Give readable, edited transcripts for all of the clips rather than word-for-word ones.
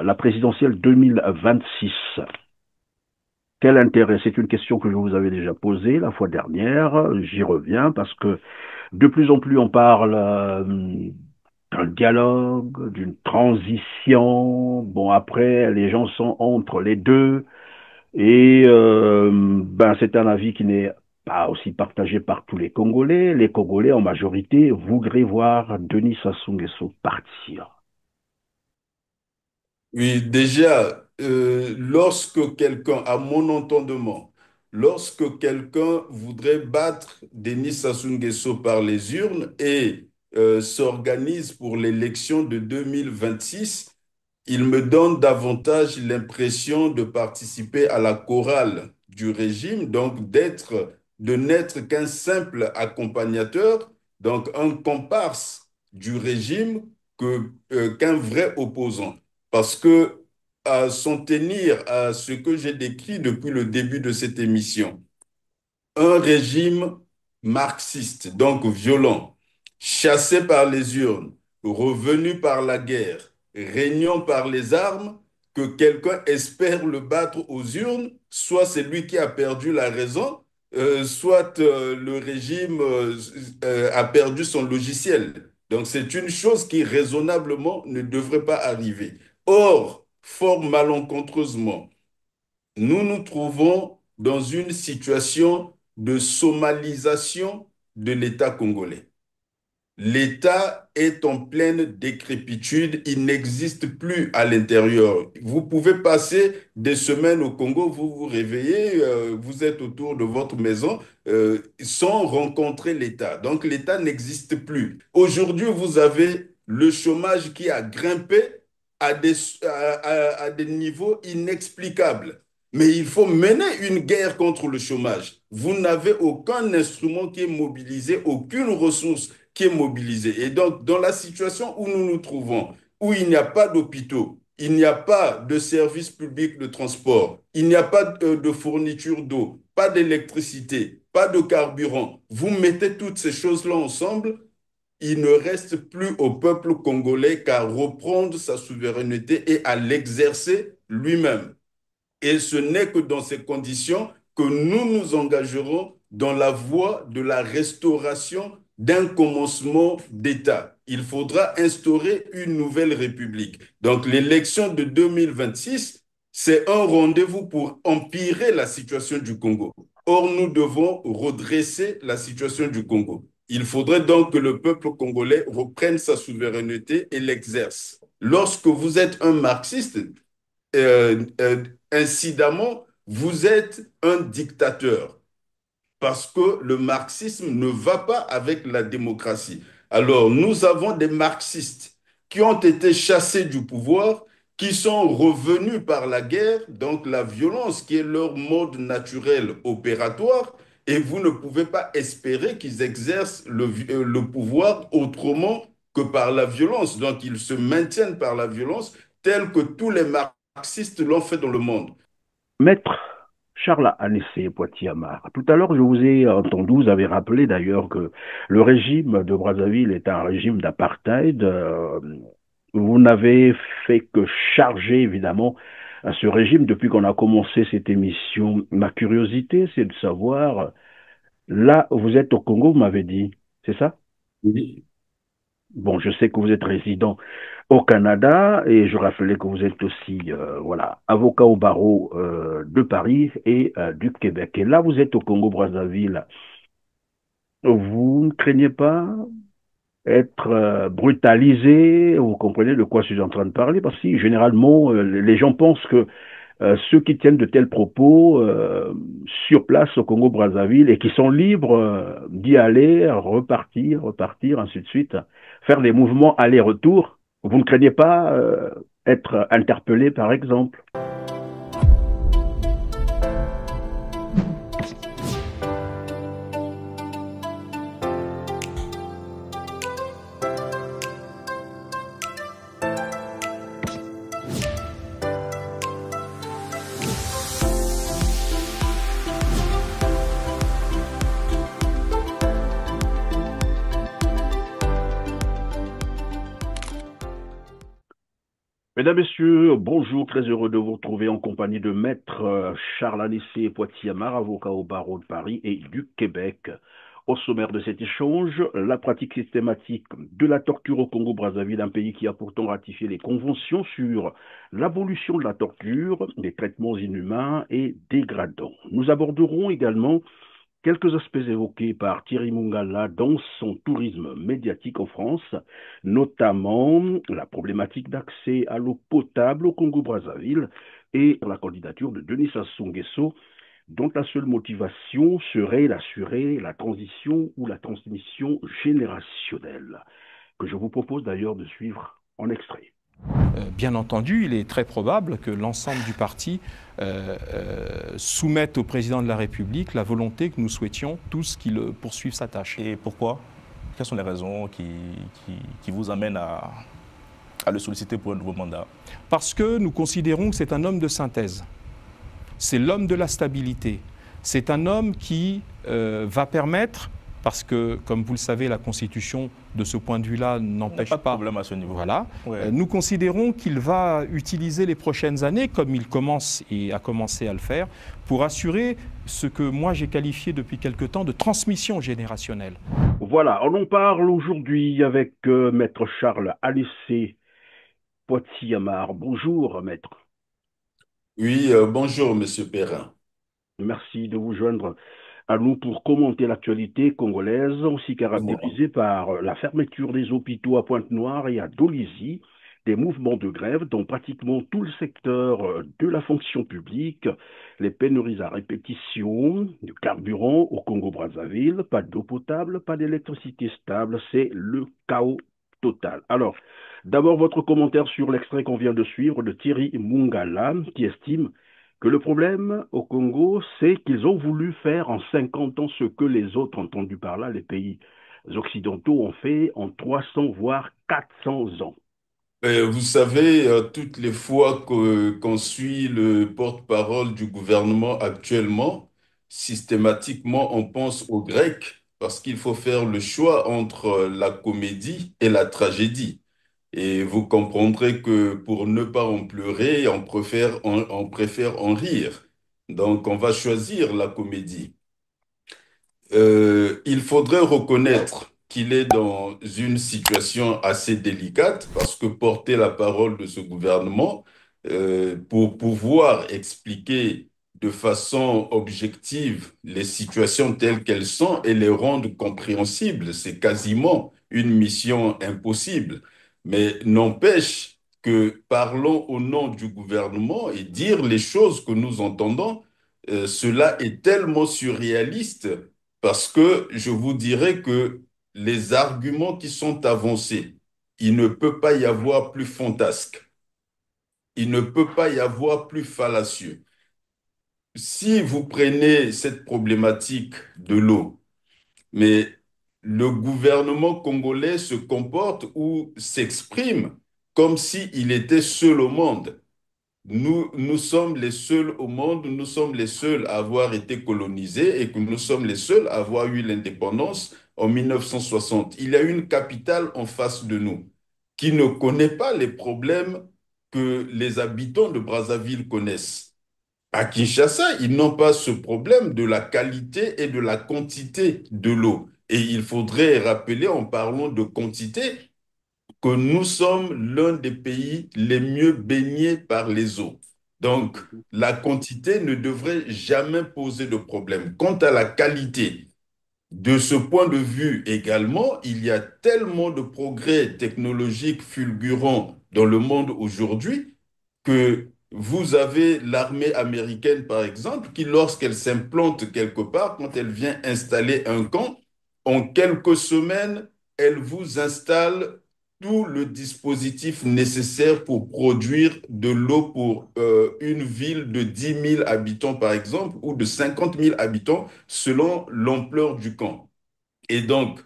La présidentielle 2026. Quel intérêt? C'est une question que je vous avais déjà posée la fois dernière. J'y reviens parce que de plus en plus on parle d'un dialogue, d'une transition. Bon, après, les gens sont entre les deux. Et c'est un avis qui n'est pas aussi partagé par tous les Congolais. Les Congolais, en majorité, voudraient voir Denis Sassou Nguesso partir. Oui, déjà, lorsque quelqu'un, à mon entendement, lorsque quelqu'un voudrait battre Denis Sassou Nguesso par les urnes et s'organise pour l'élection de 2026, il me donne davantage l'impression de participer à la chorale du régime, donc de n'être qu'un simple accompagnateur, donc un comparse du régime qu'un vrai opposant. Parce que, à s'en tenir à ce que j'ai décrit depuis le début de cette émission, un régime marxiste, donc violent, chassé par les urnes, revenu par la guerre, régnant par les armes, que quelqu'un espère le battre aux urnes, soit c'est lui qui a perdu la raison, soit le régime a perdu son logiciel. Donc c'est une chose qui raisonnablement ne devrait pas arriver. Or, fort malencontreusement, nous nous trouvons dans une situation de somalisation de l'État congolais. L'État est en pleine décrépitude, il n'existe plus à l'intérieur. Vous pouvez passer des semaines au Congo, vous vous réveillez, vous êtes autour de votre maison sans rencontrer l'État. Donc l'État n'existe plus. Aujourd'hui, vous avez le chômage qui a grimpé à des niveaux inexplicables. Mais il faut mener une guerre contre le chômage. Vous n'avez aucun instrument qui est mobilisé, aucune ressource qui est mobilisée. Et donc, dans la situation où nous nous trouvons, où il n'y a pas d'hôpitaux, il n'y a pas de services publics de transport, il n'y a pas de fourniture d'eau, pas d'électricité, pas de carburant, vous mettez toutes ces choses-là ensemble, il ne reste plus au peuple congolais qu'à reprendre sa souveraineté et à l'exercer lui-même. Et ce n'est que dans ces conditions que nous nous engagerons dans la voie de la restauration d'un commencement d'État. Il faudra instaurer une nouvelle république. Donc l'élection de 2026, c'est un rendez-vous pour empirer la situation du Congo. Or, nous devons redresser la situation du Congo. Il faudrait donc que le peuple congolais reprenne sa souveraineté et l'exerce. Lorsque vous êtes un marxiste, incidemment, vous êtes un dictateur parce que le marxisme ne va pas avec la démocratie. Alors, nous avons des marxistes qui ont été chassés du pouvoir, qui sont revenus par la guerre, donc la violence qui est leur mode naturel opératoire, et vous ne pouvez pas espérer qu'ils exercent le pouvoir autrement que par la violence. Donc, ils se maintiennent par la violence, tel que tous les marxistes l'ont fait dans le monde. Maître Charles Anessé Poitiers-Amar, tout à l'heure je vous ai entendu, vous avez rappelé d'ailleurs que le régime de Brazzaville est un régime d'apartheid. Vous n'avez fait que charger évidemment à ce régime depuis qu'on a commencé cette émission. Ma curiosité, c'est de savoir, là vous êtes au Congo, vous m'avez dit, c'est ça? Oui. Bon, je sais que vous êtes résident au Canada et je rappelais que vous êtes aussi voilà, avocat au barreau de Paris et du Québec. Et là, vous êtes au Congo-Brazzaville. Vous ne craignez pas être brutalisé? Vous comprenez de quoi je suis en train de parler? Parce que généralement, les gens pensent que ceux qui tiennent de tels propos sur place au Congo-Brazzaville et qui sont libres d'y aller, repartir, repartir, ainsi de suite, faire des mouvements aller-retour. Vous ne craignez pas être interpellé, par exemple? Mesdames, Messieurs, bonjour, très heureux de vous retrouver en compagnie de Maître Charles Anissé Poitiers-Amar, avocat au barreau de Paris et du Québec. Au sommaire de cet échange, la pratique systématique de la torture au Congo-Brazzaville, un pays qui a pourtant ratifié les conventions sur l'abolition de la torture, des traitements inhumains et dégradants. Nous aborderons également quelques aspects évoqués par Thierry Mungala dans son tourisme médiatique en France, notamment la problématique d'accès à l'eau potable au Congo-Brazzaville et la candidature de Denis Sassou Nguesso, dont la seule motivation serait d'assurer la transition ou la transmission générationnelle, que je vous propose d'ailleurs de suivre en extrait. Bien entendu, il est très probable que l'ensemble du parti soumette au président de la République la volonté que nous souhaitions tous qu'il poursuive sa tâche. Et pourquoi? Quelles sont les raisons qui vous amènent à le solliciter pour un nouveau mandat? Parce que nous considérons que c'est un homme de synthèse. C'est l'homme de la stabilité. C'est un homme qui va permettre, parce que, comme vous le savez, la Constitution, de ce point de vue-là, n'empêche pas... Pas de problème à ce niveau. Voilà. Ouais. Nous considérons qu'il va utiliser les prochaines années, comme il commence et a commencé à le faire, pour assurer ce que moi j'ai qualifié depuis quelque temps de transmission générationnelle. Voilà, on en parle aujourd'hui avec Maître Charles Alissé Poitiers-Amar. Bonjour, Maître. Oui, bonjour, Monsieur Perrin. Merci de vous joindre à nous pour commenter l'actualité congolaise, aussi Moi. caractérisée par la fermeture des hôpitaux à Pointe-Noire et à Dolisie, des mouvements de grève dans pratiquement tout le secteur de la fonction publique, les pénuries à répétition, du carburant au Congo-Brazzaville, pas d'eau potable, pas d'électricité stable, c'est le chaos total. Alors, d'abord votre commentaire sur l'extrait qu'on vient de suivre de Thierry Mungala, qui estime que le problème au Congo, c'est qu'ils ont voulu faire en 50 ans ce que les autres, entendus par là, les pays occidentaux ont fait en 300 voire 400 ans. Vous savez, toutes les fois qu'on suit le porte-parole du gouvernement actuellement, systématiquement, on pense aux Grecs parce qu'il faut faire le choix entre la comédie et la tragédie. Et vous comprendrez que pour ne pas en pleurer, on préfère en rire. Donc, on va choisir la comédie. Il faudrait reconnaître qu'il est dans une situation assez délicate parce que porter la parole de ce gouvernement pour pouvoir expliquer de façon objective les situations telles qu'elles sont et les rendre compréhensibles, c'est quasiment une mission impossible. Mais n'empêche que parlons au nom du gouvernement et dire les choses que nous entendons, cela est tellement surréaliste parce que je vous dirais que les arguments qui sont avancés, il ne peut pas y avoir plus fantasque, il ne peut pas y avoir plus fallacieux. Si vous prenez cette problématique de l'eau, mais le gouvernement congolais se comporte ou s'exprime comme s'il était seul au monde. Nous sommes les seuls au monde, nous sommes les seuls à avoir été colonisés et que nous sommes les seuls à avoir eu l'indépendance en 1960. Il y a une capitale en face de nous qui ne connaît pas les problèmes que les habitants de Brazzaville connaissent. À Kinshasa, ils n'ont pas ce problème de la qualité et de la quantité de l'eau. Et il faudrait rappeler, en parlant de quantité, que nous sommes l'un des pays les mieux baignés par les eaux. Donc, la quantité ne devrait jamais poser de problème. Quant à la qualité, de ce point de vue également, il y a tellement de progrès technologiques fulgurants dans le monde aujourd'hui que vous avez l'armée américaine, par exemple, qui, lorsqu'elle s'implante quelque part, quand elle vient installer un camp, en quelques semaines, elle vous installe tout le dispositif nécessaire pour produire de l'eau pour une ville de 10 000 habitants, par exemple, ou de 50 000 habitants, selon l'ampleur du camp. Et donc,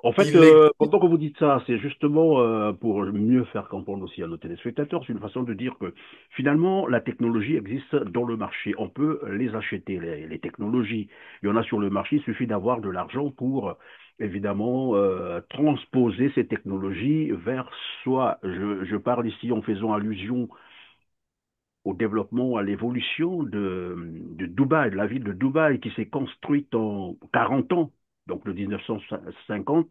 En fait, il existe. pendant que vous dites ça, c'est justement pour mieux faire comprendre aussi à nos téléspectateurs, c'est une façon de dire que finalement, la technologie existe dans le marché. On peut les acheter, les technologies. Il y en a sur le marché, il suffit d'avoir de l'argent pour évidemment transposer ces technologies vers soi. Je parle ici en faisant allusion au développement, à l'évolution de Dubaï, de la ville de Dubaï qui s'est construite en 40 ans, donc de 1950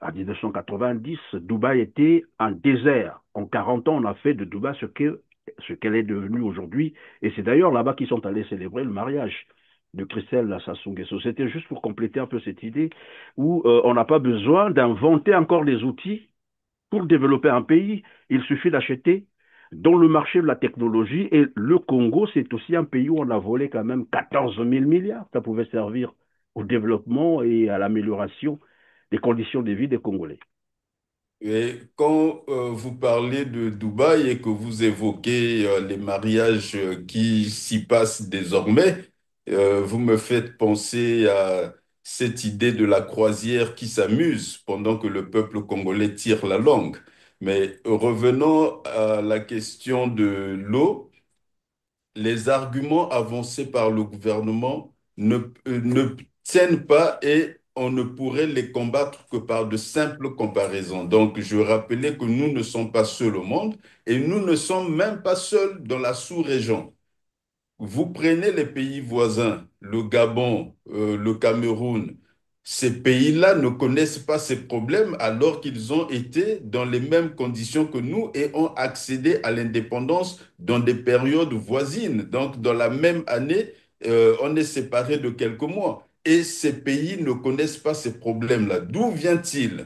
à 1990. Dubaï était un désert. En 40 ans, on a fait de Dubaï ce qu'elle est devenue aujourd'hui. Et c'est d'ailleurs là-bas qu'ils sont allés célébrer le mariage de Christelle Sassou Nguesso. C'était juste pour compléter un peu cette idée où on n'a pas besoin d'inventer encore des outils pour développer un pays. Il suffit d'acheter dans le marché de la technologie. Et le Congo, c'est aussi un pays où on a volé quand même 14 000 milliards. Ça pouvait servir au développement et à l'amélioration des conditions de vie des Congolais. Et quand vous parlez de Dubaï et que vous évoquez les mariages qui s'y passent désormais, vous me faites penser à cette idée de la croisière qui s'amuse pendant que le peuple congolais tire la langue. Mais revenons à la question de l'eau. Les arguments avancés par le gouvernement ne tiennent pas et on ne pourrait les combattre que par de simples comparaisons. Donc, je rappelais que nous ne sommes pas seuls au monde et nous ne sommes même pas seuls dans la sous-région. Vous prenez les pays voisins, le Gabon, le Cameroun, ces pays-là ne connaissent pas ces problèmes alors qu'ils ont été dans les mêmes conditions que nous et ont accédé à l'indépendance dans des périodes voisines. Donc, dans la même année, on est séparés de quelques mois. Et ces pays ne connaissent pas ces problèmes-là. D'où vient-il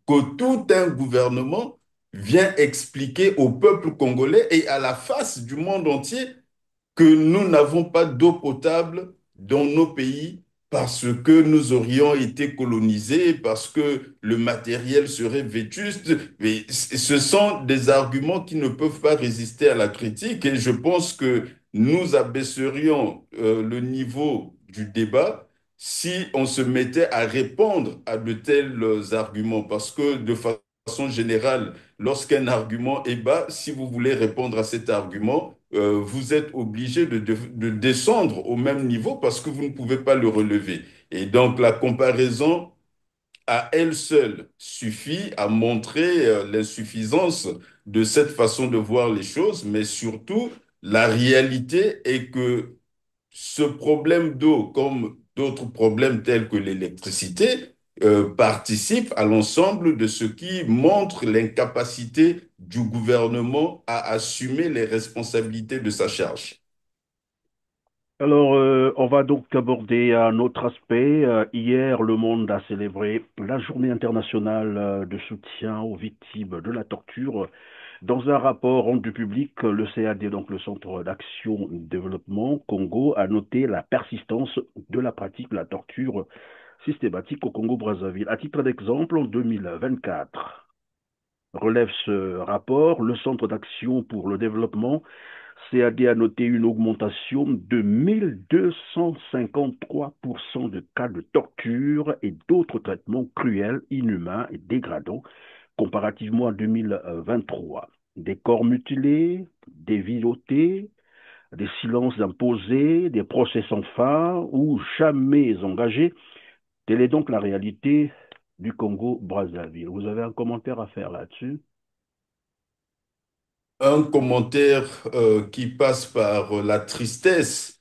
que tout un gouvernement vient expliquer au peuple congolais et à la face du monde entier que nous n'avons pas d'eau potable dans nos pays parce que nous aurions été colonisés, parce que le matériel serait vétuste. Mais ce sont des arguments qui ne peuvent pas résister à la critique et je pense que nous abaisserions le niveau du débat si on se mettait à répondre à de tels arguments, parce que de façon générale, lorsqu'un argument est bas, si vous voulez répondre à cet argument, vous êtes obligé de descendre au même niveau parce que vous ne pouvez pas le relever. Et donc, la comparaison à elle seule suffit à montrer l'insuffisance de cette façon de voir les choses, mais surtout, la réalité est que ce problème d'eau, comme d'autres problèmes tels que l'électricité, participe à l'ensemble de ce qui montre l'incapacité du gouvernement à assumer les responsabilités de sa charge. Alors, on va donc aborder un autre aspect. Hier, le monde a célébré la Journée internationale de soutien aux victimes de la torture. Dans un rapport rendu public, le CAD, donc le Centre d'action développement Congo, a noté la persistance de la pratique de la torture systématique au Congo-Brazzaville. À titre d'exemple, en 2024, relève ce rapport, le Centre d'action pour le développement CAD a noté une augmentation de 1253% de cas de torture et d'autres traitements cruels, inhumains et dégradants comparativement à 2023. Des corps mutilés, des vies ôtées, des silences imposés, des procès sans fin ou jamais engagés. Telle est donc la réalité du Congo-Brazzaville. Vous avez un commentaire à faire là-dessus? Un commentaire qui passe par la tristesse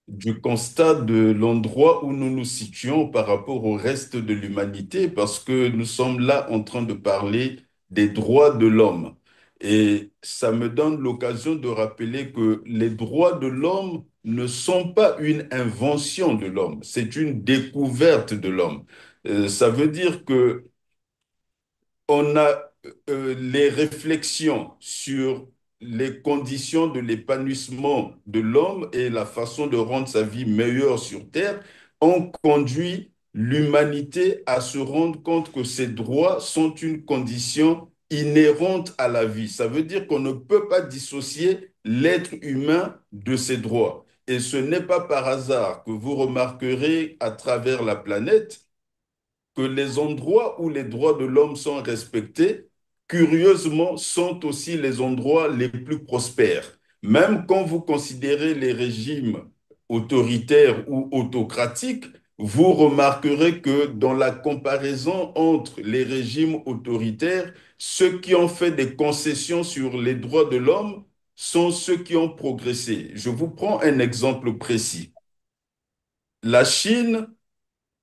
du constat de l'endroit où nous nous situons par rapport au reste de l'humanité, parce que nous sommes là en train de parler des droits de l'homme. Et ça me donne l'occasion de rappeler que les droits de l'homme ne sont pas une invention de l'homme, c'est une découverte de l'homme. Ça veut dire que on a les réflexions sur les conditions de l'épanouissement de l'homme et la façon de rendre sa vie meilleure sur Terre ont conduit l'humanité à se rendre compte que ces droits sont une condition inhérente à la vie. Ça veut dire qu'on ne peut pas dissocier l'être humain de ses droits. Et ce n'est pas par hasard que vous remarquerez à travers la planète que les endroits où les droits de l'homme sont respectés, curieusement, sont aussi les endroits les plus prospères. Même quand vous considérez les régimes autoritaires ou autocratiques, vous remarquerez que dans la comparaison entre les régimes autoritaires, ceux qui ont fait des concessions sur les droits de l'homme sont ceux qui ont progressé. Je vous prends un exemple précis. La Chine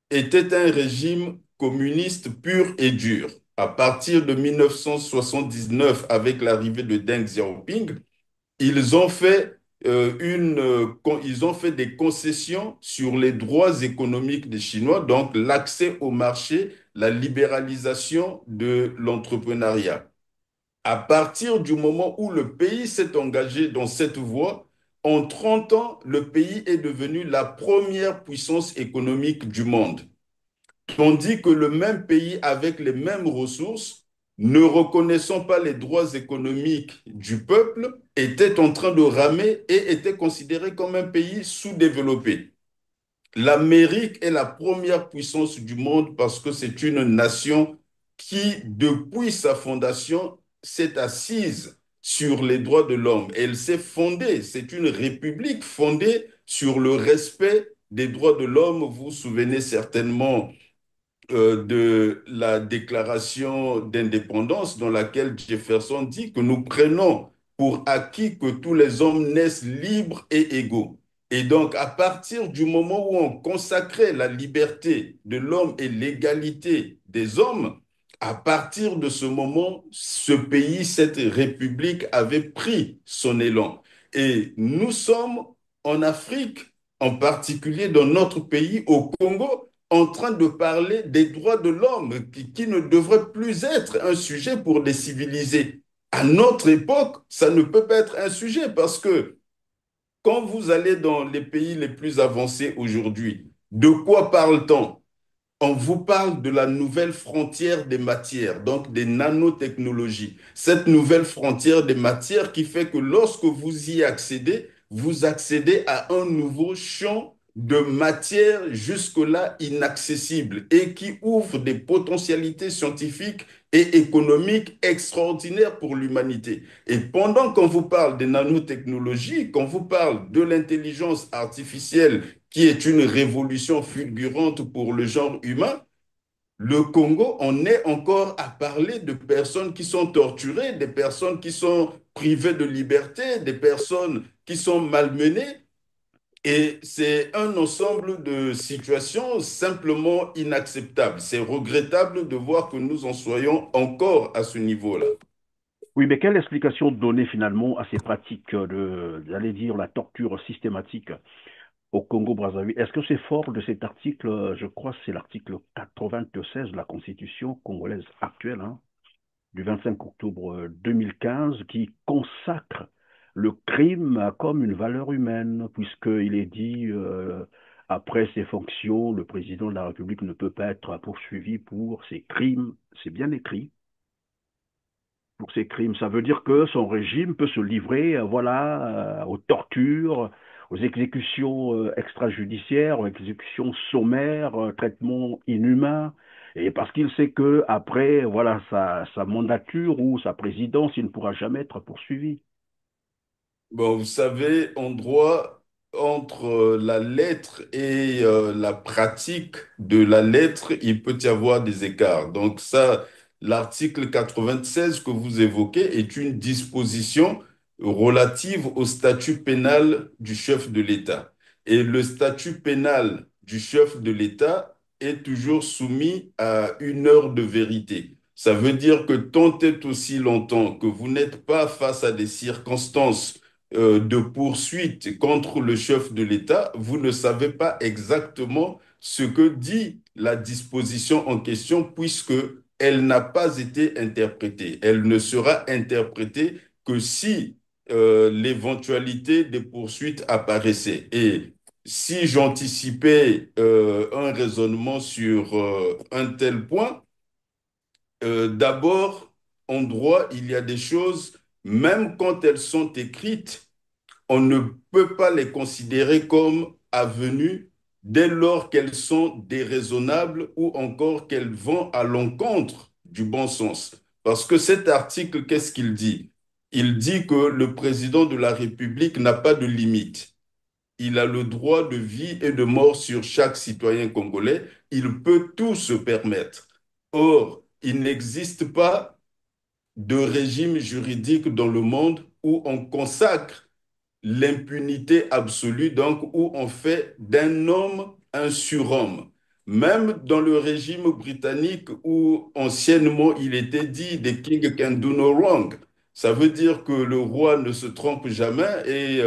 était un régime communiste pur et dur. À partir de 1979, avec l'arrivée de Deng Xiaoping, ils ont fait, ils ont fait des concessions sur les droits économiques des Chinois, donc l'accès au marché, la libéralisation de l'entrepreneuriat. À partir du moment où le pays s'est engagé dans cette voie, en 30 ans, le pays est devenu la première puissance économique du monde. Tandis que le même pays avec les mêmes ressources, ne reconnaissant pas les droits économiques du peuple, était en train de ramer et était considéré comme un pays sous-développé. L'Amérique est la première puissance du monde parce que c'est une nation qui, depuis sa fondation, s'est assise sur les droits de l'homme. Elle s'est fondée, c'est une république fondée sur le respect des droits de l'homme. Vous vous souvenez certainement de la déclaration d'indépendance dans laquelle Jefferson dit que nous prenons pour acquis que tous les hommes naissent libres et égaux. Et donc, à partir du moment où on consacrait la liberté de l'homme et l'égalité des hommes, à partir de ce moment, ce pays, cette république avait pris son élan. Et nous sommes en Afrique, en particulier dans notre pays, au Congo, en train de parler des droits de l'homme qui ne devraient plus être un sujet pour des civilisés. À notre époque, ça ne peut pas être un sujet parce que quand vous allez dans les pays les plus avancés aujourd'hui, de quoi parle-t-on? On vous parle de la nouvelle frontière des matières, donc des nanotechnologies. Cette nouvelle frontière des matières qui fait que lorsque vous y accédez, vous accédez à un nouveau champ de matière jusque-là inaccessible et qui ouvre des potentialités scientifiques et économiques extraordinaires pour l'humanité. Et pendant qu'on vous parle des nanotechnologies, qu'on vous parle de l'intelligence artificielle qui est une révolution fulgurante pour le genre humain, le Congo, on est encore à parler de personnes qui sont torturées, des personnes qui sont privées de liberté, des personnes qui sont malmenées. Et c'est un ensemble de situations simplement inacceptables. C'est regrettable de voir que nous en soyons encore à ce niveau-là. Oui, mais quelle explication donner finalement à ces pratiques j'allais dire, la torture systématique au Congo-Brazzaville? Est-ce que c'est fort de cet article, je crois que c'est l'article 96 de la Constitution congolaise actuelle, hein, du 25 octobre 2015, qui consacre le crime comme une valeur humaine, puisqu'il est dit, après ses fonctions, le président de la République ne peut pas être poursuivi pour ses crimes. C'est bien écrit pour ses crimes. Ça veut dire que son régime peut se livrer, voilà, aux tortures, aux exécutions extrajudiciaires, aux exécutions sommaires, traitements inhumains. Et parce qu'il sait que après, voilà, sa mandature ou sa présidence, il ne pourra jamais être poursuivi. Bon, vous savez, en droit, entre la lettre et la pratique de la lettre, il peut y avoir des écarts. Donc ça, l'article 96 que vous évoquez est une disposition relative au statut pénal du chef de l'État. Et le statut pénal du chef de l'État est toujours soumis à une heure de vérité. Ça veut dire que tant et aussi longtemps que vous n'êtes pas face à des circonstances de poursuite contre le chef de l'État, vous ne savez pas exactement ce que dit la disposition en question puisque elle n'a pas été interprétée. Elle ne sera interprétée que si l'éventualité des poursuites apparaissait. Et si j'anticipais un raisonnement sur un tel point, d'abord, en droit, il y a des choses, même quand elles sont écrites, on ne peut pas les considérer comme avenues dès lors qu'elles sont déraisonnables ou encore qu'elles vont à l'encontre du bon sens. Parce que cet article, qu'est-ce qu'il dit? Il dit que le président de la République n'a pas de limite. il a le droit de vie et de mort sur chaque citoyen congolais. Il peut tout se permettre. Or, il n'existe pas de régime juridique dans le monde où on consacre l'impunité absolue, donc où on fait d'un homme un surhomme. Même dans le régime britannique où anciennement il était dit The king can do no wrong, ça veut dire que le roi ne se trompe jamais et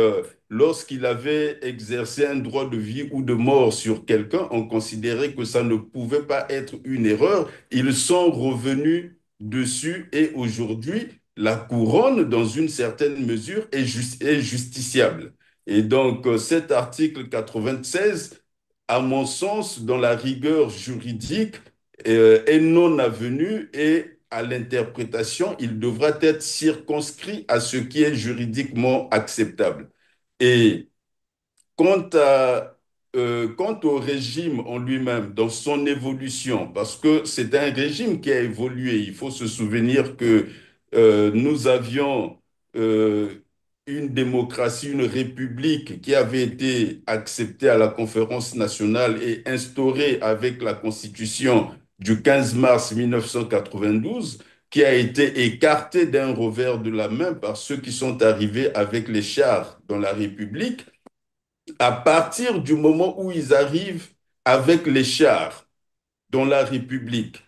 lorsqu'il avait exercé un droit de vie ou de mort sur quelqu'un, on considérait que ça ne pouvait pas être une erreur. Ils sont revenus dessus et aujourd'hui, la couronne, dans une certaine mesure, est justiciable. Et donc, cet article 96, à mon sens, dans la rigueur juridique, est non avenu et à l'interprétation, il devra être circonscrit à ce qui est juridiquement acceptable. Et quant au régime en lui-même, dans son évolution, parce que c'est un régime qui a évolué, il faut se souvenir que nous avions euh, une démocratie, une république qui avait été acceptée à la conférence nationale et instaurée avec la Constitution du 15 mars 1992, qui a été écartée d'un revers de la main par ceux qui sont arrivés avec les chars dans la République. À partir du moment où ils arrivent avec les chars dans la République,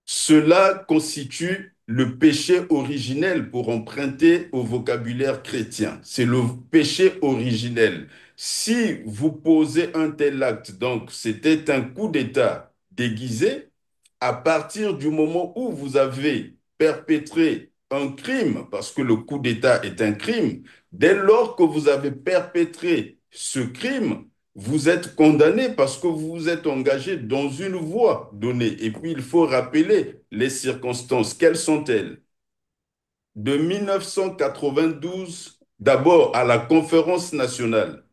cela constitue le péché originel pour emprunter au vocabulaire chrétien. C'est le péché originel. Si vous posez un tel acte, donc c'était un coup d'État déguisé, à partir du moment où vous avez perpétré un crime, parce que le coup d'État est un crime, dès lors que vous avez perpétré ce crime, vous êtes condamné parce que vous vous êtes engagé dans une voie donnée. Et puis, il faut rappeler les circonstances. Quelles sont-elles? De 1992, d'abord à la conférence nationale,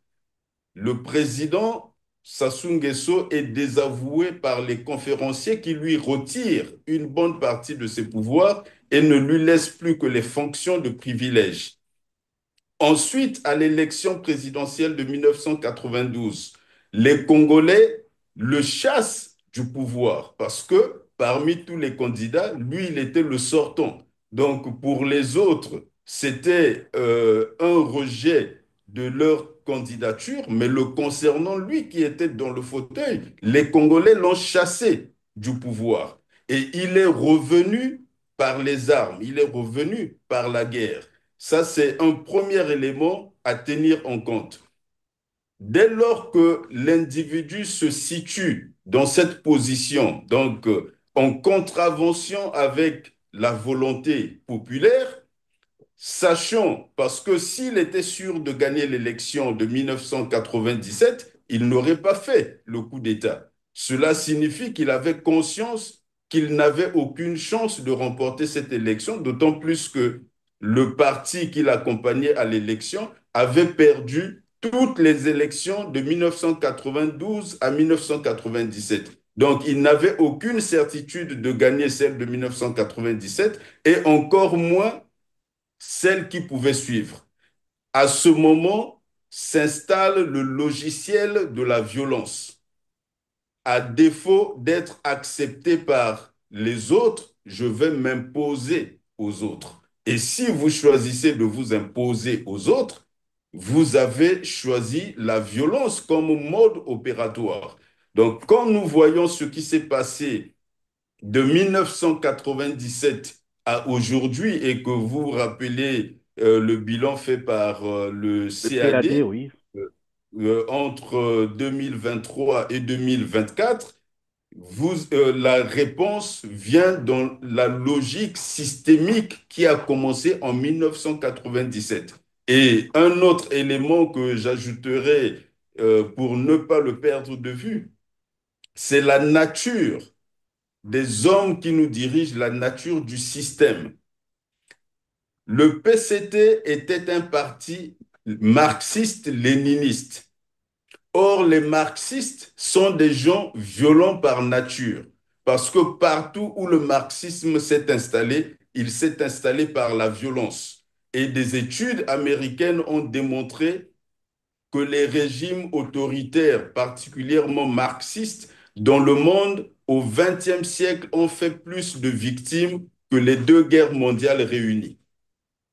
le président Sassou Nguesso est désavoué par les conférenciers qui lui retirent une bonne partie de ses pouvoirs et ne lui laissent plus que les fonctions de privilège. Ensuite, à l'élection présidentielle de 1992, les Congolais le chassent du pouvoir parce que parmi tous les candidats, lui, il était le sortant. Donc, pour les autres, c'était un rejet de leur candidature, mais le concernant lui qui était dans le fauteuil, les Congolais l'ont chassé du pouvoir. Et il est revenu par les armes, il est revenu par la guerre. Ça, c'est un premier élément à tenir en compte. Dès lors que l'individu se situe dans cette position, donc en contravention avec la volonté populaire, sachant, parce que s'il était sûr de gagner l'élection de 1997, il n'aurait pas fait le coup d'État. Cela signifie qu'il avait conscience qu'il n'avait aucune chance de remporter cette élection, d'autant plus que le parti qui l'accompagnait à l'élection avait perdu toutes les élections de 1992 à 1997. Donc, il n'avait aucune certitude de gagner celle de 1997 et encore moins celle qui pouvait suivre. À ce moment s'installe le logiciel de la violence. À défaut d'être accepté par les autres, je vais m'imposer aux autres. Et si vous choisissez de vous imposer aux autres, vous avez choisi la violence comme mode opératoire. Donc, quand nous voyons ce qui s'est passé de 1997 à aujourd'hui et que vous vous rappelez le bilan fait par le Le CAD, CAD oui. entre 2023 et 2024, la réponse vient dans la logique systémique qui a commencé en 1997. Et un autre élément que j'ajouterai pour ne pas le perdre de vue, c'est la nature des hommes qui nous dirigent, la nature du système. Le PCT était un parti marxiste-léniniste. Or, les marxistes sont des gens violents par nature, parce que partout où le marxisme s'est installé, il s'est installé par la violence. Et des études américaines ont démontré que les régimes autoritaires, particulièrement marxistes, dans le monde au XXe siècle ont fait plus de victimes que les deux guerres mondiales réunies.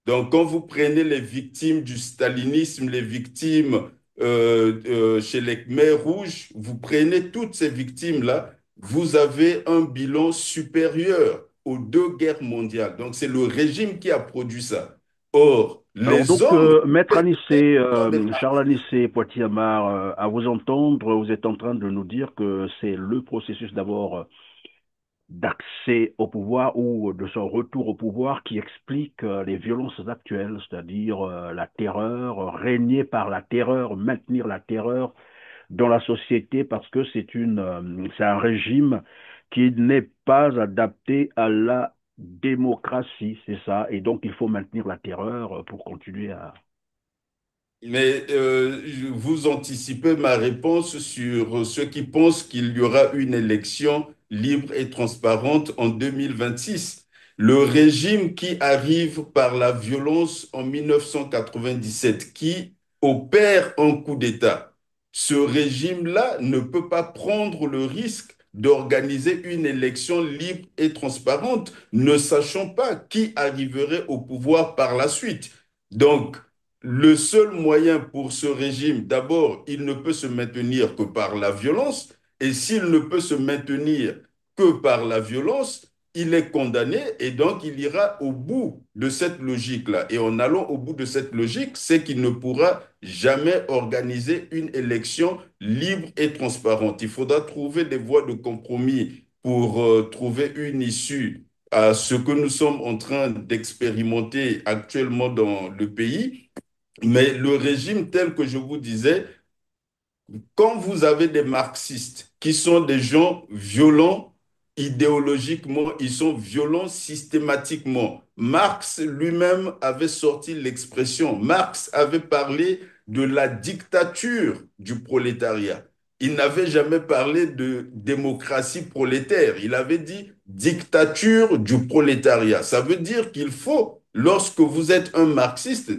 Donc, quand vous prenez les victimes du stalinisme, les victimes chez les Khmers rouges, vous prenez toutes ces victimes-là, vous avez un bilan supérieur aux deux guerres mondiales. Donc, c'est le régime qui a produit ça. Or, Alors les donc, hommes, Maître Anissé, non, mais Charles Anissé Poitiers-Amar, à vous entendre, vous êtes en train de nous dire que c'est le processus d'abord d'accès au pouvoir ou de son retour au pouvoir qui explique les violences actuelles, c'est-à-dire la terreur, régner par la terreur, maintenir la terreur dans la société parce que c'est un régime qui n'est pas adapté à la démocratie, c'est ça. Et donc il faut maintenir la terreur pour continuer à... Mais vous anticipez ma réponse sur ceux qui pensent qu'il y aura une élection libre et transparente en 2026. Le régime qui arrive par la violence en 1997, qui opère un coup d'État, ce régime-là ne peut pas prendre le risque d'organiser une élection libre et transparente, ne sachant pas qui arriverait au pouvoir par la suite. Donc, le seul moyen pour ce régime, d'abord, il ne peut se maintenir que par la violence, et s'il ne peut se maintenir que par la violence, il est condamné et donc il ira au bout de cette logique-là. Et en allant au bout de cette logique, c'est qu'il ne pourra jamais organiser une élection libre et transparente. Il faudra trouver des voies de compromis pour trouver une issue à ce que nous sommes en train d'expérimenter actuellement dans le pays. Mais le régime tel que je vous disais, quand vous avez des marxistes qui sont des gens violents idéologiquement, ils sont violents systématiquement. Marx lui-même avait sorti l'expression, Marx avait parlé de la dictature du prolétariat. Il n'avait jamais parlé de démocratie prolétaire. Il avait dit dictature du prolétariat. Ça veut dire qu'il faut, lorsque vous êtes un marxiste,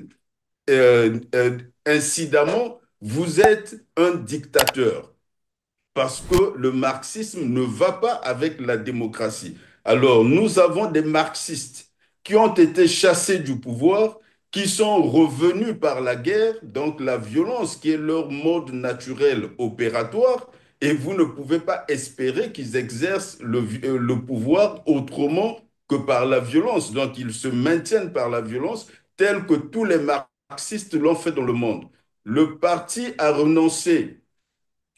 incidemment, vous êtes un dictateur parce que le marxisme ne va pas avec la démocratie. Alors, nous avons des marxistes qui ont été chassés du pouvoir, qui sont revenus par la guerre, donc la violence qui est leur mode naturel opératoire, et vous ne pouvez pas espérer qu'ils exercent le pouvoir autrement que par la violence. Donc, ils se maintiennent par la violence, tel que tous les marxistes l'ont fait dans le monde. Le parti a renoncé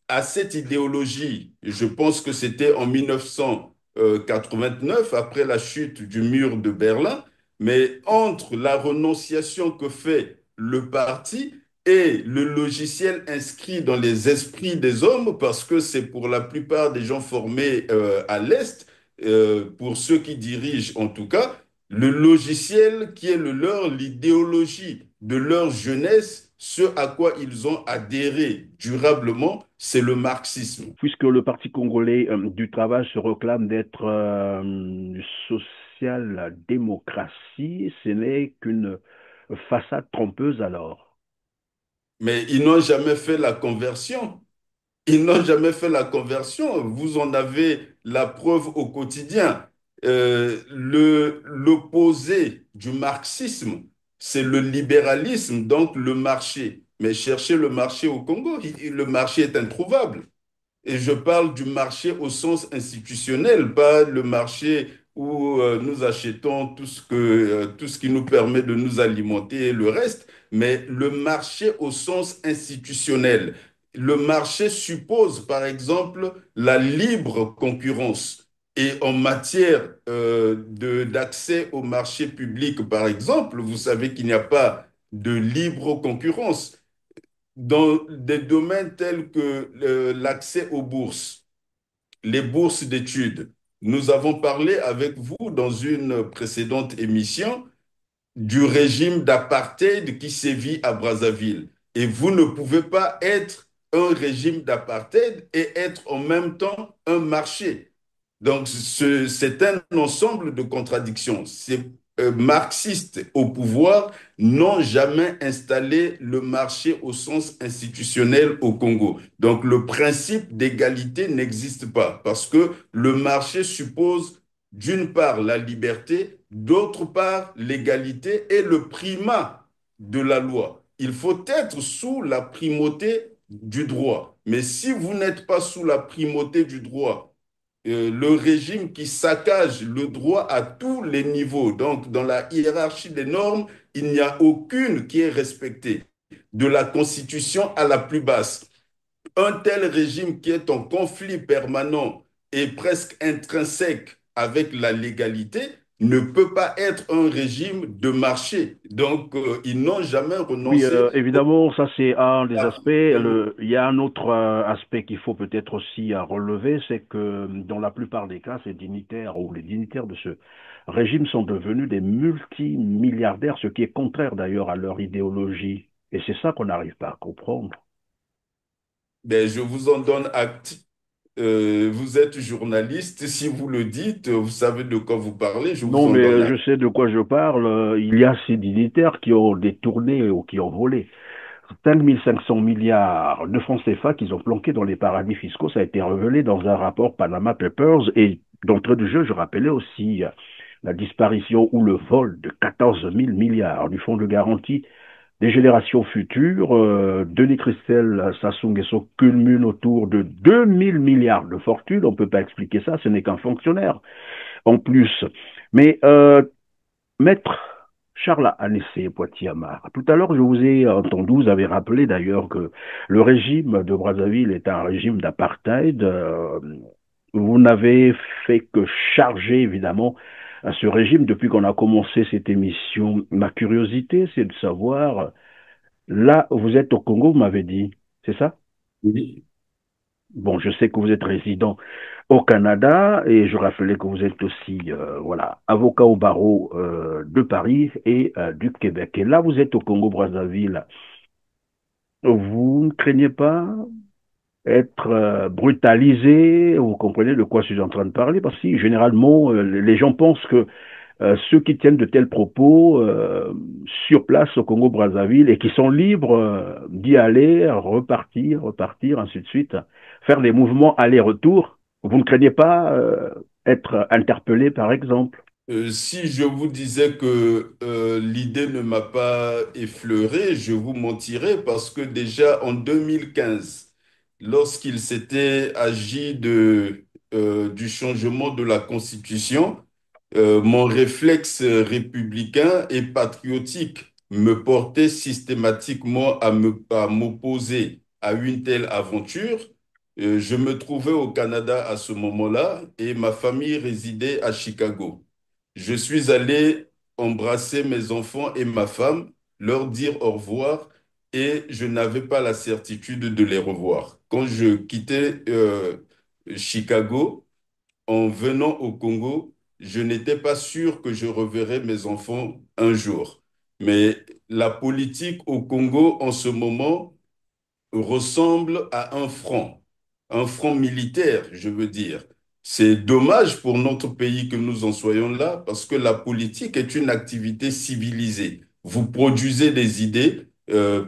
à cette idéologie, je pense que c'était en 1989, après la chute du mur de Berlin, mais entre la renonciation que fait le parti et le logiciel inscrit dans les esprits des hommes, parce que c'est pour la plupart des gens formés à l'Est, pour ceux qui dirigent en tout cas, le logiciel qui est le leur, l'idéologie de leur jeunesse, ce à quoi ils ont adhéré durablement, c'est le marxisme. Puisque le Parti congolais du travail se réclame d'être social-démocratie, ce n'est qu'une façade trompeuse alors. Mais ils n'ont jamais fait la conversion. Ils n'ont jamais fait la conversion. Vous en avez la preuve au quotidien. L'opposé du marxisme, c'est le libéralisme, donc le marché. Mais cherchez le marché au Congo, le marché est introuvable. Et je parle du marché au sens institutionnel, pas le marché où nous achetons tout ce qui nous permet de nous alimenter et le reste, mais le marché au sens institutionnel. Le marché suppose, par exemple, la libre concurrence. Et en matière d'accès au marché public, par exemple, vous savez qu'il n'y a pas de libre concurrence dans des domaines tels que l'accès aux bourses, les bourses d'études. Nous avons parlé avec vous dans une précédente émission du régime d'apartheid qui sévit à Brazzaville. Et vous ne pouvez pas être un régime d'apartheid et être en même temps un marché. Donc, c'est un ensemble de contradictions. C'est marxistes au pouvoir n'ont jamais installé le marché au sens institutionnel au Congo. Donc le principe d'égalité n'existe pas parce que le marché suppose d'une part la liberté, d'autre part l'égalité et le primat de la loi. Il faut être sous la primauté du droit. Mais si vous n'êtes pas sous la primauté du droit, le régime qui saccage le droit à tous les niveaux. Donc, dans la hiérarchie des normes, il n'y a aucune qui est respectée, de la Constitution à la plus basse. Un tel régime qui est en conflit permanent et presque intrinsèque avec la légalité ne peut pas être un régime de marché. Donc, ils n'ont jamais Oui, renoncé au évidemment, ça c'est un des aspects. développement. Il y a un autre aspect qu'il faut peut-être aussi relever, c'est que dans la plupart des cas, ces dignitaires ou les dignitaires de ce régime sont devenus des multimilliardaires, ce qui est contraire d'ailleurs à leur idéologie. Et c'est ça qu'on n'arrive pas à comprendre. Ben, je vous en donne acte. Vous êtes journaliste, si vous le dites, vous savez de quoi vous parlez, je vous Non, en mais donne je acte. sais de quoi je parle. Il y a ces dignitaires qui ont détourné ou qui ont volé 5 500 milliards de francs CFA qu'ils ont planqués dans les paradis fiscaux. Ça a été révélé dans un rapport Panama Papers. Et d'entrée de jeu, je rappelais aussi la disparition ou le vol de 14 000 milliards du fonds de garantie des générations futures. Denis Christel, Sassou Nguesso culmine autour de 2000 milliards de fortune. On ne peut pas expliquer ça, ce n'est qu'un fonctionnaire en plus. Mais Maître Charles Anissé Poitiamar, tout à l'heure, je vous ai entendu, vous avez rappelé d'ailleurs que le régime de Brazzaville est un régime d'apartheid. Vous n'avez fait que charger, évidemment, à ce régime depuis qu'on a commencé cette émission. Ma curiosité, c'est de savoir, là, vous êtes au Congo, vous m'avez dit, c'est ça? Oui. Bon, je sais que vous êtes résident au Canada et je rappelais que vous êtes aussi voilà avocat au barreau de Paris et du Québec. Et là, vous êtes au Congo-Brazzaville. Vous ne craignez pas être brutalisé? Vous comprenez de quoi je suis en train de parler? Parce que généralement, les gens pensent que ceux qui tiennent de tels propos sur place au Congo-Brazzaville et qui sont libres d'y aller, repartir, repartir, ainsi de suite, faire des mouvements aller-retour. Vous ne craignez pas être interpellé, par exemple? Si je vous disais que l'idée ne m'a pas effleuré, je vous mentirais parce que déjà en 2015, lorsqu'il s'était agi du changement de la Constitution, mon réflexe républicain et patriotique me portait systématiquement à m'opposer à une telle aventure. Je me trouvais au Canada à ce moment-là et ma famille résidait à Chicago. Je suis allé embrasser mes enfants et ma femme, leur dire au revoir et je n'avais pas la certitude de les revoir. Quand je quittais Chicago, en venant au Congo, je n'étais pas sûr que je reverrais mes enfants un jour. Mais la politique au Congo en ce moment ressemble à un front militaire, je veux dire. C'est dommage pour notre pays que nous en soyons là, parce que la politique est une activité civilisée. Vous produisez des idées.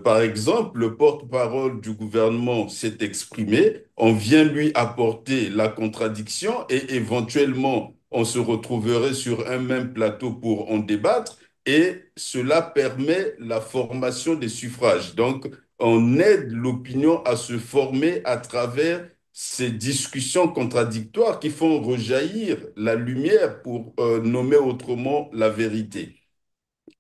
Par exemple, le porte-parole du gouvernement s'est exprimé, on vient lui apporter la contradiction et éventuellement on se retrouverait sur un même plateau pour en débattre et cela permet la formation des suffrages. Donc, on aide l'opinion à se former à travers ces discussions contradictoires qui font rejaillir la lumière pour nommer autrement la vérité.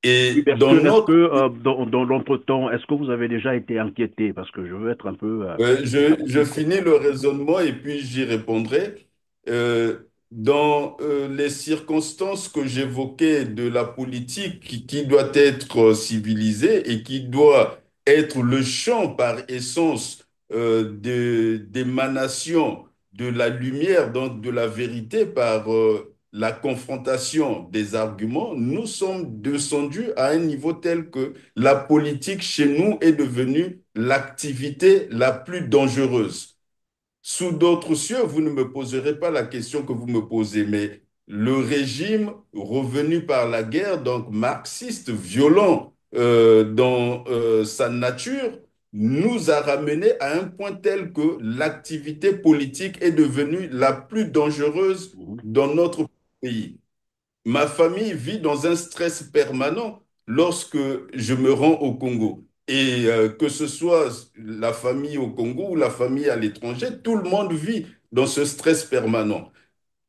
Oui, Et parce que, dans est-ce que notre... dans l'entretemps, est-ce que vous avez déjà été inquiété? Parce que je veux être un peu Je finis le raisonnement et puis j'y répondrai. Euh, dans les circonstances que j'évoquais de la politique qui doit être civilisée et qui doit être le champ par essence d'émanation de la lumière, donc de la vérité par la confrontation des arguments, nous sommes descendus à un niveau tel que la politique chez nous est devenue l'activité la plus dangereuse. Sous d'autres cieux, vous ne me poserez pas la question que vous me posez, mais le régime revenu par la guerre, donc marxiste, violent dans sa nature, nous a ramené à un point tel que l'activité politique est devenue la plus dangereuse Mhm. dans notre pays. Ma famille vit dans un stress permanent lorsque je me rends au Congo. Et que ce soit la famille au Congo ou la famille à l'étranger, tout le monde vit dans ce stress permanent.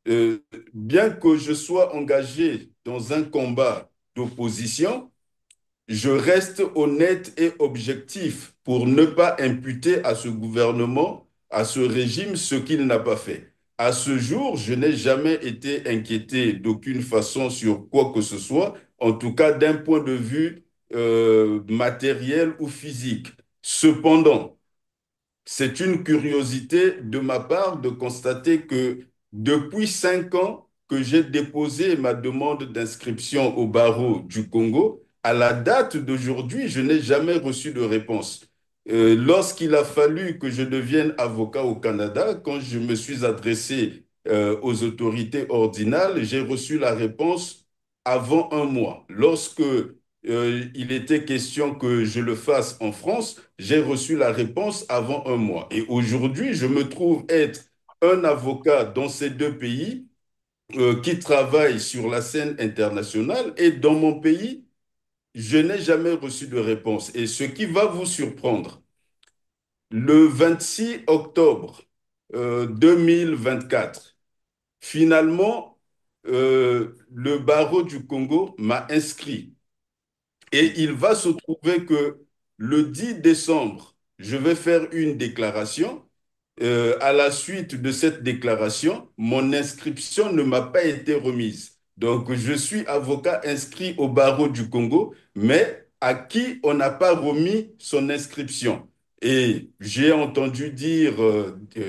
Euh, Bien que je sois engagé dans un combat d'opposition, je reste honnête et objectif pour ne pas imputer à ce gouvernement, à ce régime, ce qu'il n'a pas fait. À ce jour, je n'ai jamais été inquiété d'aucune façon sur quoi que ce soit, en tout cas d'un point de vue matériel ou physique. Cependant, c'est une curiosité de ma part de constater que depuis 5 ans que j'ai déposé ma demande d'inscription au barreau du Congo, à la date d'aujourd'hui, je n'ai jamais reçu de réponse. Lorsqu'il a fallu que je devienne avocat au Canada, quand je me suis adressé aux autorités ordinales, j'ai reçu la réponse avant un mois. Lorsque il était question que je le fasse en France, j'ai reçu la réponse avant un mois. Et aujourd'hui, je me trouve être un avocat dans ces deux pays qui travaille sur la scène internationale. Et dans mon pays, je n'ai jamais reçu de réponse. Et ce qui va vous surprendre, le 26 octobre 2024, finalement, le barreau du Congo m'a inscrit. Et il va se trouver que le 10 décembre, je vais faire une déclaration. À la suite de cette déclaration, mon inscription ne m'a pas été remise. Donc, je suis avocat inscrit au barreau du Congo, mais à qui on n'a pas remis son inscription. Et j'ai entendu dire,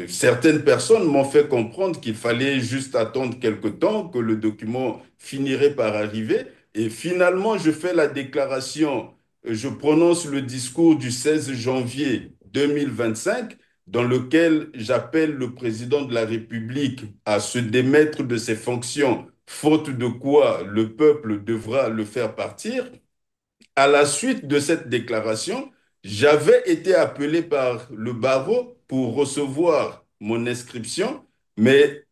certaines personnes m'ont fait comprendre qu'il fallait juste attendre quelque temps, que le document finirait par arriver. Et finalement, je fais la déclaration, je prononce le discours du 16 janvier 2025 dans lequel j'appelle le président de la République à se démettre de ses fonctions, faute de quoi le peuple devra le faire partir. À la suite de cette déclaration, j'avais été appelé par le barreau pour recevoir mon inscription, mais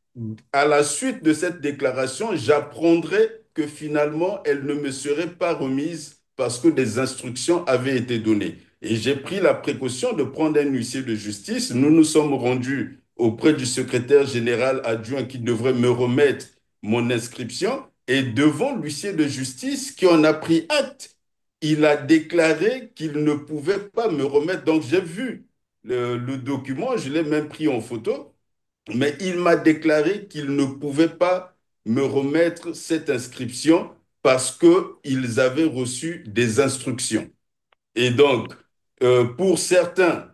à la suite de cette déclaration, j'apprendrai que finalement, elle ne me serait pas remise parce que des instructions avaient été données. Et j'ai pris la précaution de prendre un huissier de justice. Nous nous sommes rendus auprès du secrétaire général adjoint qui devrait me remettre mon inscription. Et devant l'huissier de justice qui en a pris acte, il a déclaré qu'il ne pouvait pas me remettre. Donc j'ai vu le document, je l'ai même pris en photo, mais il m'a déclaré qu'il ne pouvait pas me remettre cette inscription parce qu'ils avaient reçu des instructions. Et donc, pour certains,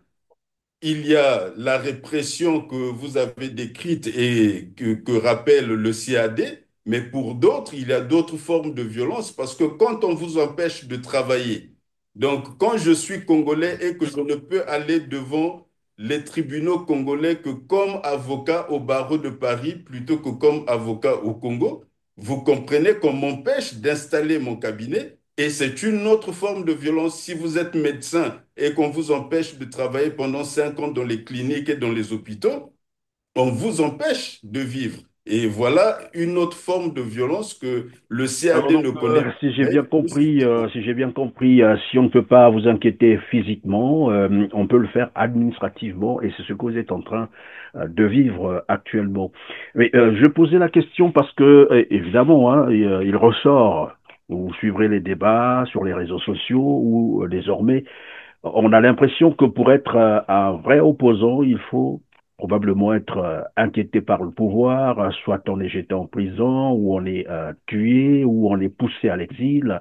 il y a la répression que vous avez décrite et que rappelle le CAD, mais pour d'autres, il y a d'autres formes de violence parce que quand on vous empêche de travailler, donc quand je suis congolais et que je ne peux aller devant les tribunaux congolais que comme avocat au barreau de Paris plutôt que comme avocat au Congo, vous comprenez qu'on m'empêche d'installer mon cabinet et c'est une autre forme de violence. Si vous êtes médecin et qu'on vous empêche de travailler pendant 5 ans dans les cliniques et dans les hôpitaux, on vous empêche de vivre. Et voilà une autre forme de violence que le Alors CAD donc, ne connaît pas. si j'ai Mais bien compris, physiquement. si on ne peut pas vous inquiéter physiquement, on peut le faire administrativement, et c'est ce que vous êtes en train de vivre actuellement. Mais je posais la question parce que, évidemment, hein, il ressort, vous suivrez les débats sur les réseaux sociaux où désormais on a l'impression que pour être un vrai opposant, il faut probablement être inquiété par le pouvoir, soit on est jeté en prison, ou on est tué, ou on est poussé à l'exil.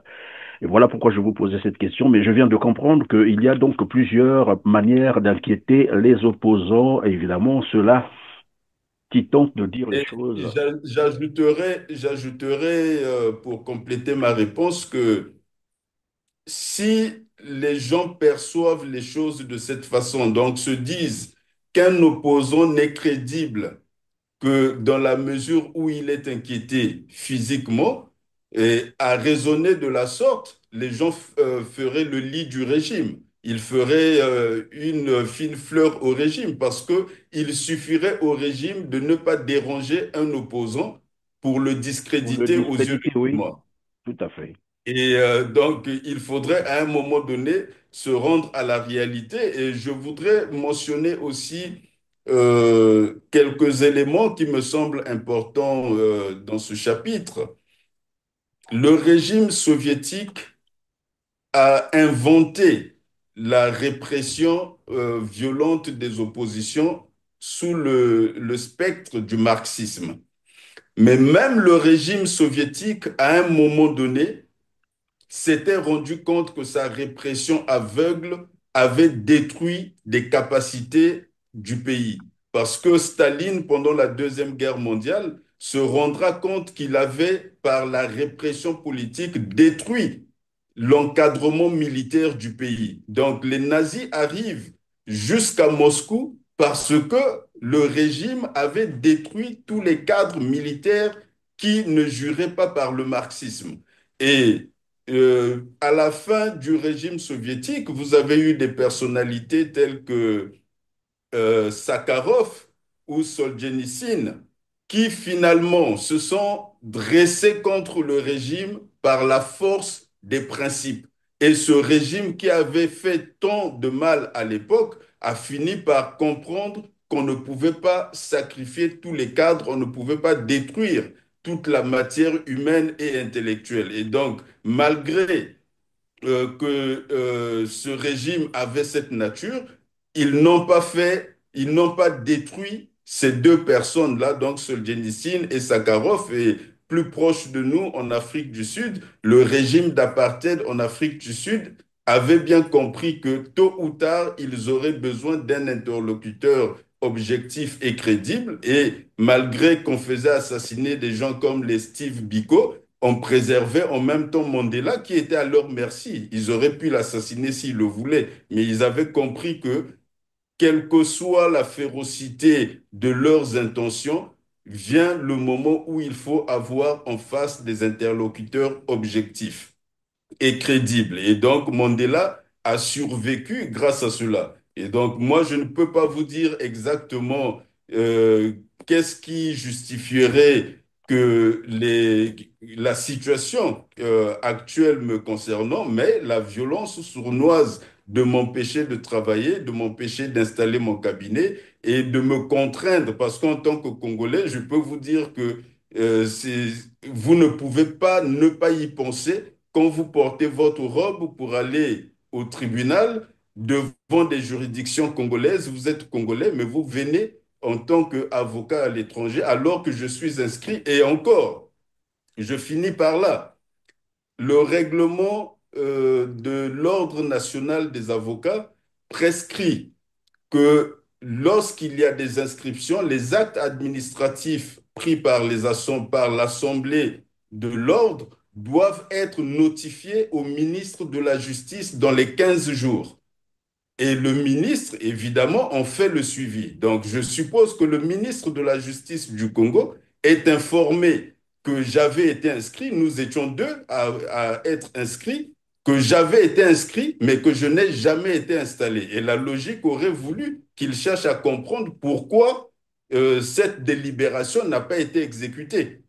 Et voilà pourquoi je vous posais cette question, mais je viens de comprendre qu'il y a donc plusieurs manières d'inquiéter les opposants, et évidemment ceux-là qui tentent de dire les Et choses. j'ajouterai pour compléter ma réponse que si les gens perçoivent les choses de cette façon, donc se disent qu'un opposant n'est crédible que dans la mesure où il est inquiété physiquement, et à raisonner de la sorte, les gens feraient le lit du régime. Ils feraient une fine fleur au régime parce que il suffirait au régime de ne pas déranger un opposant pour le Pour le discréditer aux yeux discréditer, de tout le oui, monde. tout à fait. Et donc, il faudrait à un moment donné se rendre à la réalité. Et je voudrais mentionner aussi quelques éléments qui me semblent importants dans ce chapitre. Le régime soviétique a inventé la répression violente des oppositions sous le spectre du marxisme. Mais même le régime soviétique, à un moment donné, s'était rendu compte que sa répression aveugle avait détruit des capacités du pays. Parce que Staline, pendant la Deuxième Guerre mondiale, se rendra compte qu'il avait, par la répression politique, détruit l'encadrement militaire du pays. Donc les nazis arrivent jusqu'à Moscou parce que le régime avait détruit tous les cadres militaires qui ne juraient pas par le marxisme. Et à la fin du régime soviétique, vous avez eu des personnalités telles que Sakharov ou Solzhenitsyn, qui finalement se sont dressés contre le régime par la force des principes. Et ce régime qui avait fait tant de mal à l'époque a fini par comprendre qu'on ne pouvait pas sacrifier tous les cadres, on ne pouvait pas détruire toute la matière humaine et intellectuelle. Et donc, malgré que ce régime avait cette nature, ils n'ont pas détruit ces deux personnes-là, donc Solzhenitsyn et Sakharov, et plus proche de nous en Afrique du Sud, le régime d'apartheid en Afrique du Sud avait bien compris que tôt ou tard, ils auraient besoin d'un interlocuteur objectif et crédible, et malgré qu'on faisait assassiner des gens comme les Steve Biko, on préservait en même temps Mandela qui était à leur merci. Ils auraient pu l'assassiner s'ils le voulaient, mais ils avaient compris que, quelle que soit la férocité de leurs intentions, vient le moment où il faut avoir en face des interlocuteurs objectifs et crédible. Et donc, Mandela a survécu grâce à cela. Et donc, moi, je ne peux pas vous dire exactement euh, qu'est-ce qui justifierait que la situation actuelle me concernant, mais la violence sournoise de m'empêcher de travailler, de m'empêcher d'installer mon cabinet et de me contraindre, parce qu'en tant que Congolais, je peux vous dire que vous ne pouvez pas ne pas y penser quand vous portez votre robe pour aller au tribunal devant des juridictions congolaises, vous êtes congolais, mais vous venez en tant qu'avocat à l'étranger alors que je suis inscrit. Et encore, je finis par là. Le règlement de l'Ordre national des avocats prescrit que lorsqu'il y a des inscriptions, les actes administratifs pris par par l'Assemblée de l'ordre doivent être notifiés au ministre de la Justice dans les 15 jours. Et le ministre, évidemment, en fait le suivi. Donc, je suppose que le ministre de la Justice du Congo est informé que j'avais été inscrit, nous étions deux à être inscrits, que j'avais été inscrit, mais que je n'ai jamais été installé. Et la logique aurait voulu qu'il cherche à comprendre pourquoi cette délibération n'a pas été exécutée.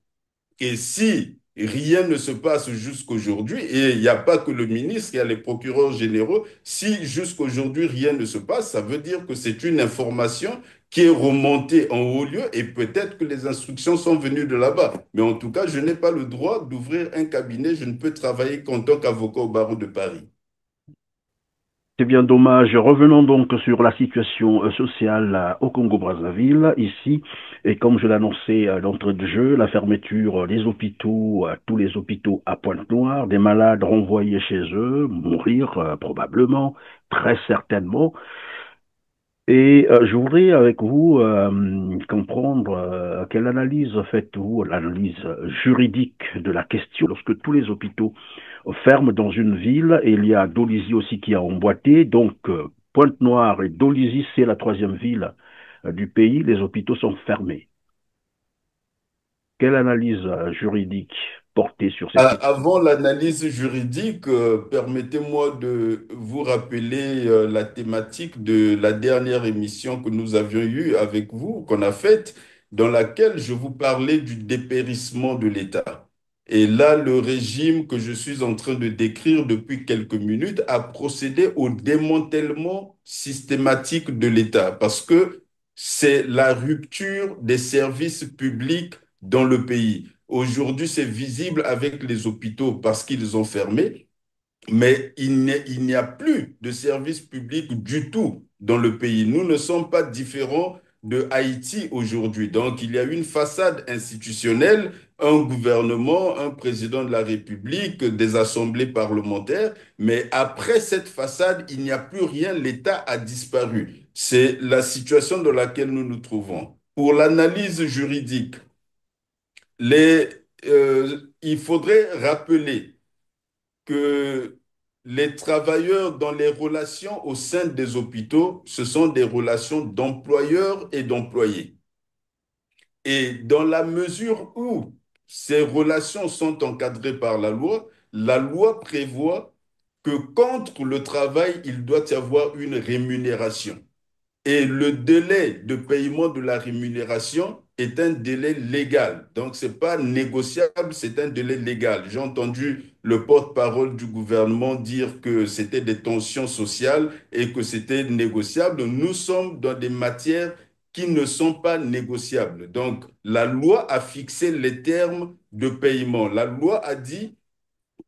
Et si rien ne se passe jusqu'aujourd'hui, et il n'y a pas que le ministre, il y a les procureurs généraux, si jusqu'aujourd'hui rien ne se passe, ça veut dire que c'est une information qui est remontée en haut lieu et peut-être que les instructions sont venues de là-bas. Mais en tout cas, je n'ai pas le droit d'ouvrir un cabinet, je ne peux travailler qu'en tant qu'avocat au barreau de Paris. C'est bien dommage. Revenons donc sur la situation sociale au Congo-Brazzaville, ici. Et comme je l'annonçais d'entrée de jeu, la fermeture des hôpitaux, tous les hôpitaux à Pointe-Noire, des malades renvoyés chez eux, mourir probablement, très certainement. Et je voudrais avec vous comprendre quelle analyse faites-vous, l'analyse juridique de la question lorsque tous les hôpitaux ferment dans une ville et il y a Dolisie aussi qui a emboîté. Donc Pointe-Noire et Dolisie, c'est la troisième ville du pays. Les hôpitaux sont fermés. Quelle analyse juridique portée sur cette question? Avant l'analyse juridique, permettez-moi de vous rappeler la thématique de la dernière émission que nous avions eue avec vous, qu'on a faite, dans laquelle je vous parlais du dépérissement de l'État. Et là, le régime que je suis en train de décrire depuis quelques minutes a procédé au démantèlement systématique de l'État parce que c'est la rupture des services publics dans le pays. Aujourd'hui, c'est visible avec les hôpitaux parce qu'ils ont fermé, mais il n'y a plus de service public du tout dans le pays. Nous ne sommes pas différents de Haïti aujourd'hui. Donc, il y a une façade institutionnelle, un gouvernement, un président de la République, des assemblées parlementaires, mais après cette façade, il n'y a plus rien, l'État a disparu. C'est la situation dans laquelle nous nous trouvons. Pour l'analyse juridique, il faudrait rappeler que les travailleurs dans les relations au sein des hôpitaux, ce sont des relations d'employeurs et d'employés. Et dans la mesure où ces relations sont encadrées par la loi prévoit que contre le travail, il doit y avoir une rémunération. Et le délai de paiement de la rémunération est un délai légal. Donc, ce n'est pas négociable, c'est un délai légal. J'ai entendu le porte-parole du gouvernement dire que c'était des tensions sociales et que c'était négociable. Nous sommes dans des matières qui ne sont pas négociables. Donc, la loi a fixé les termes de paiement. La loi a dit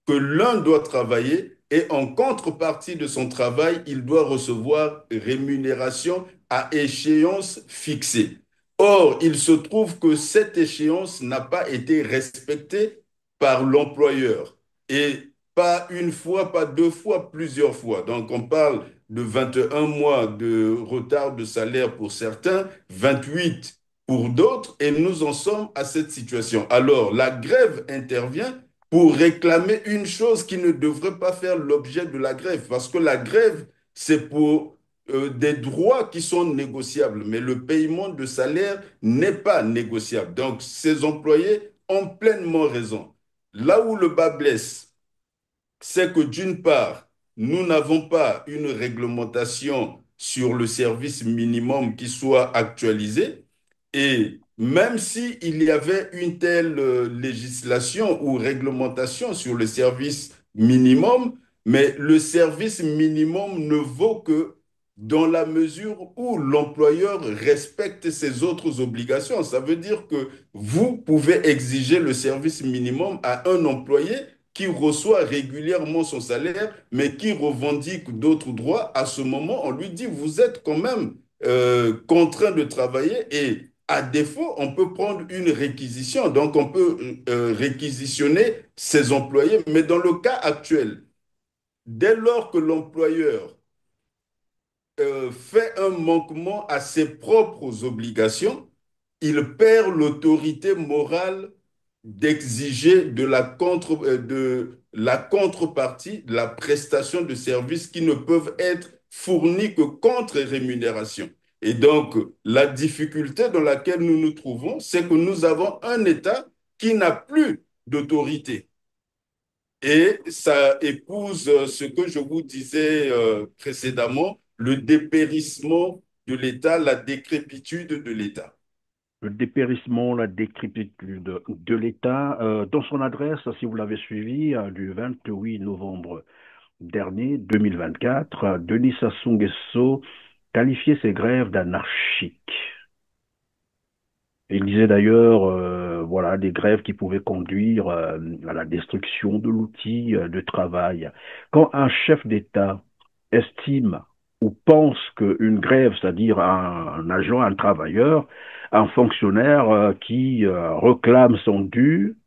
que l'un doit travailler et en contrepartie de son travail, il doit recevoir rémunération à échéance fixée. Or, il se trouve que cette échéance n'a pas été respectée par l'employeur. Et pas une fois, pas deux fois, plusieurs fois. Donc, on parle de 21 mois de retard de salaire pour certains, 28 pour d'autres, et nous en sommes à cette situation. Alors, la grève intervient pour réclamer une chose qui ne devrait pas faire l'objet de la grève, parce que la grève, c'est pour des droits qui sont négociables, mais le paiement de salaire n'est pas négociable. Donc, ces employés ont pleinement raison. Là où le bas blesse, c'est que d'une part, nous n'avons pas une réglementation sur le service minimum qui soit actualisée. Et même s'il y avait une telle législation ou réglementation sur le service minimum, mais le service minimum ne vaut que dans la mesure où l'employeur respecte ses autres obligations. Ça veut dire que vous pouvez exiger le service minimum à un employé qui reçoit régulièrement son salaire, mais qui revendique d'autres droits. À ce moment, on lui dit, vous êtes quand même contraint de travailler et à défaut, on peut prendre une réquisition. Donc, on peut réquisitionner ses employés. Mais dans le cas actuel, dès lors que l'employeur fait un manquement à ses propres obligations, il perd l'autorité morale d'exiger de la contrepartie, de la prestation de services qui ne peuvent être fournis que contre rémunération. Et donc, la difficulté dans laquelle nous nous trouvons, c'est que nous avons un État qui n'a plus d'autorité. Et ça épouse ce que je vous disais précédemment, le dépérissement de l'État, la décrépitude de l'État. Le dépérissement, la décrépitude de l'État, dans son adresse, si vous l'avez suivi, du 28 novembre dernier, 2024, Denis Sassou Nguesso qualifiait ces grèves d'anarchiques. Il disait d'ailleurs, voilà, des grèves qui pouvaient conduire à la destruction de l'outil de travail. Quand un chef d'État estime ou pense qu'une grève, c'est-à-dire un agent, un travailleur, un fonctionnaire qui réclame son dû,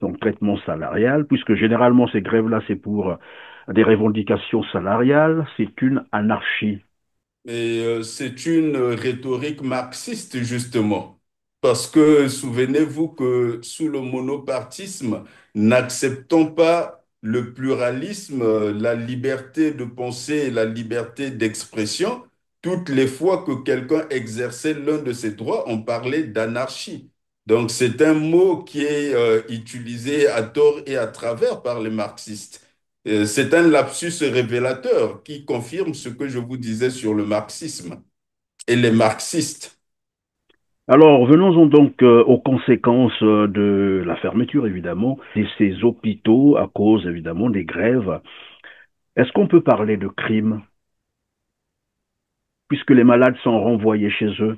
son traitement salarial, puisque généralement ces grèves-là, c'est pour des revendications salariales, c'est une anarchie. Et c'est une rhétorique marxiste, justement, parce que souvenez-vous que sous le monopartisme, n'acceptant pas le pluralisme, la liberté de penser et la liberté d'expression, toutes les fois que quelqu'un exerçait l'un de ces droits, on parlait d'anarchie. Donc, c'est un mot qui est utilisé à tort et à travers par les marxistes. C'est un lapsus révélateur qui confirme ce que je vous disais sur le marxisme et les marxistes. Alors, venons-en donc aux conséquences de la fermeture, évidemment, de ces hôpitaux à cause, évidemment, des grèves. Est-ce qu'on peut parler de crime, puisque les malades sont renvoyés chez eux,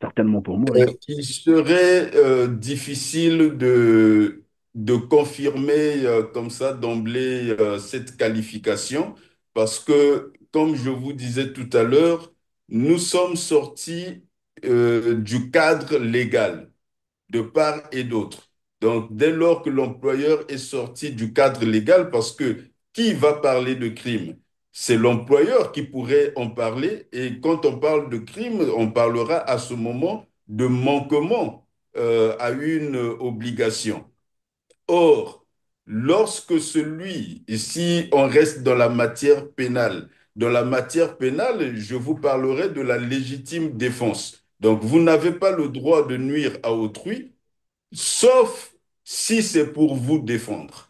certainement pour mourir? Il serait difficile de confirmer comme ça d'emblée cette qualification parce que, comme je vous disais tout à l'heure, nous sommes sortis du cadre légal de part et d'autre. Donc, dès lors que l'employeur est sorti du cadre légal, parce que qui va parler de crime? C'est l'employeur qui pourrait en parler. Et quand on parle de crime, on parlera à ce moment de manquement à une obligation. Or, lorsque celui, ici on reste dans la matière pénale, je vous parlerai de la légitime défense. Donc, vous n'avez pas le droit de nuire à autrui, sauf si c'est pour vous défendre.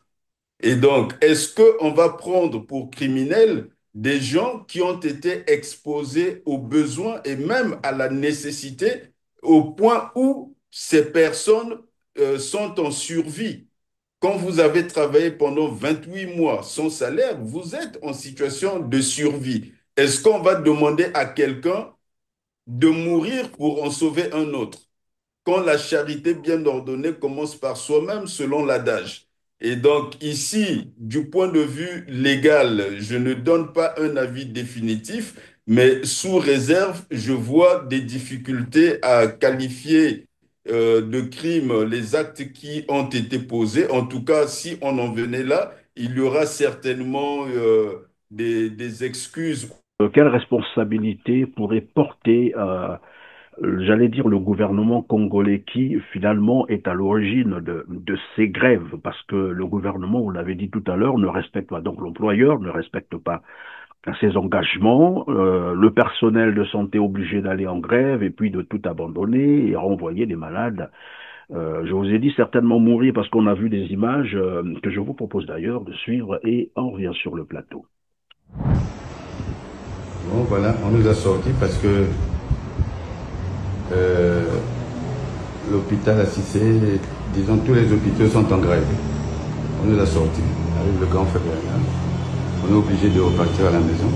Et donc, est-ce qu'on va prendre pour criminels des gens qui ont été exposés aux besoins et même à la nécessité au point où ces personnes sont en survie? Quand vous avez travaillé pendant 28 mois sans salaire, vous êtes en situation de survie. Est-ce qu'on va demander à quelqu'un de mourir pour en sauver un autre? Quand la charité bien ordonnée commence par soi-même, selon l'adage. Et donc ici, du point de vue légal, je ne donne pas un avis définitif, mais sous réserve, je vois des difficultés à qualifier de crimes les actes qui ont été posés. En tout cas, si on en venait là, il y aura certainement des excuses. Quelle responsabilité pourrait porter, j'allais dire, le gouvernement congolais qui finalement est à l'origine de ces grèves? Parce que le gouvernement, on l'avait dit tout à l'heure, ne respecte pas, donc l'employeur ne respecte pas ses engagements, le personnel de santé obligé d'aller en grève et puis de tout abandonner et renvoyer les malades. Je vous ai dit certainement mourir parce qu'on a vu des images que je vous propose d'ailleurs de suivre et on revient sur le plateau. Bon, voilà, on nous a sortis parce que euh, l'hôpital à Cissé, disons tous les hôpitaux sont en grève. On nous a sortis avec le grand frère. On est obligé de repartir à la maison.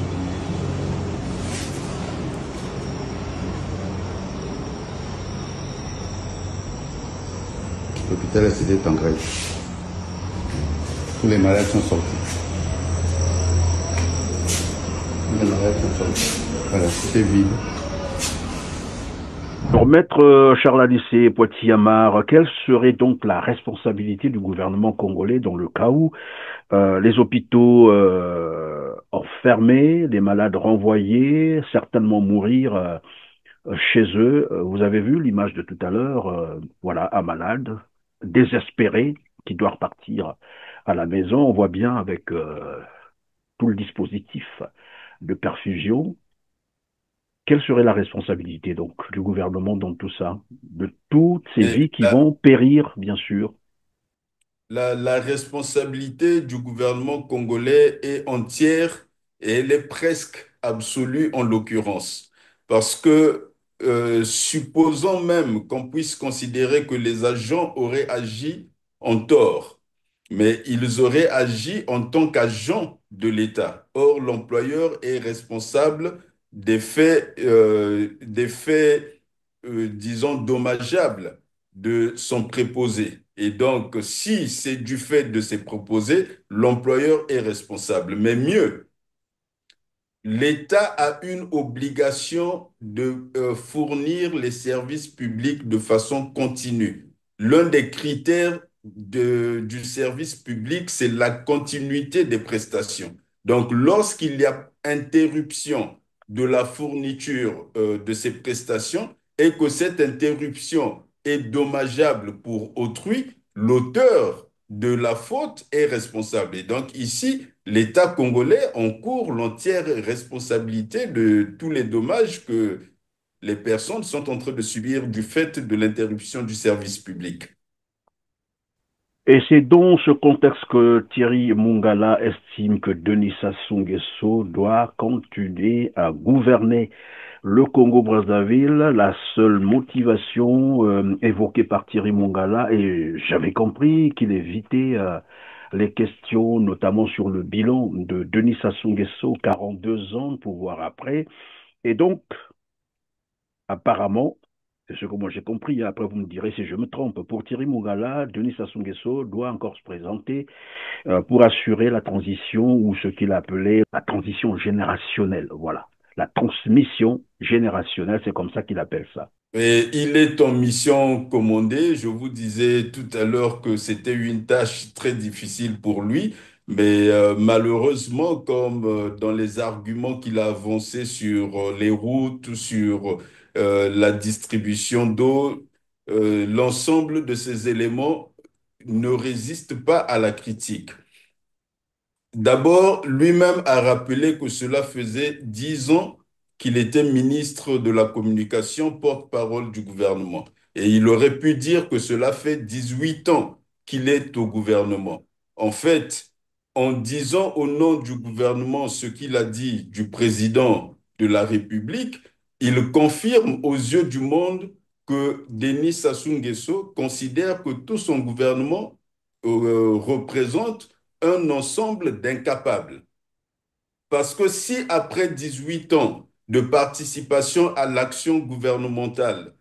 L'hôpital à Cissé est en grève. Tous les malades sont sortis. Tous les malades sont sortis. Voilà, c'est vide. Alors, Maître Charles Adissé Poitiers-Amar, quelle serait donc la responsabilité du gouvernement congolais dans le cas où les hôpitaux fermés, les malades renvoyés, certainement mourir chez eux? Vous avez vu l'image de tout à l'heure, voilà, un malade désespéré qui doit repartir à la maison. On voit bien avec tout le dispositif de perfusion. Quelle serait la responsabilité donc du gouvernement dans tout ça, de toutes ces Et vies qui vont périr, bien sûr? la responsabilité du gouvernement congolais est entière et elle est presque absolue en l'occurrence. Parce que supposons même qu'on puisse considérer que les agents auraient agi en tort, mais ils auraient agi en tant qu'agents de l'État. Or, l'employeur est responsable des faits disons, dommageables de son préposé. Et donc, si c'est du fait de ses proposés, l'employeur est responsable. Mais mieux, l'État a une obligation de fournir les services publics de façon continue. L'un des critères du service public, c'est la continuité des prestations. Donc, lorsqu'il y a interruption de la fourniture de ces prestations et que cette interruption est dommageable pour autrui, l'auteur de la faute est responsable. Et donc ici, l'État congolais encourt l'entière responsabilité de tous les dommages que les personnes sont en train de subir du fait de l'interruption du service public. Et c'est dans ce contexte que Thierry Mungala estime que Denis Sassou Nguesso doit continuer à gouverner le Congo-Brazzaville. La seule motivation évoquée par Thierry Mungala, et j'avais compris qu'il évitait les questions, notamment sur le bilan de Denis Sassou Nguesso, 42 ans de pouvoir après. Et donc, apparemment, c'est ce que moi j'ai compris, après vous me direz si je me trompe, pour Thierry Mungala, Denis Sassou Nguesso doit encore se présenter pour assurer la transition ou ce qu'il appelait la transition générationnelle. Voilà, la transmission générationnelle, c'est comme ça qu'il appelle ça. Et il est en mission commandée. Je vous disais tout à l'heure que c'était une tâche très difficile pour lui, mais malheureusement, comme dans les arguments qu'il a avancés sur les routes, sur la distribution d'eau, l'ensemble de ces éléments ne résistent pas à la critique. D'abord, lui-même a rappelé que cela faisait 10 ans qu'il était ministre de la Communication, porte-parole du gouvernement. Et il aurait pu dire que cela fait 18 ans qu'il est au gouvernement. En fait, en disant au nom du gouvernement ce qu'il a dit du président de la République, il confirme aux yeux du monde que Denis Sassou Nguesso considère que tout son gouvernement représente un ensemble d'incapables. Parce que si après 18 ans de participation à l'action gouvernementale,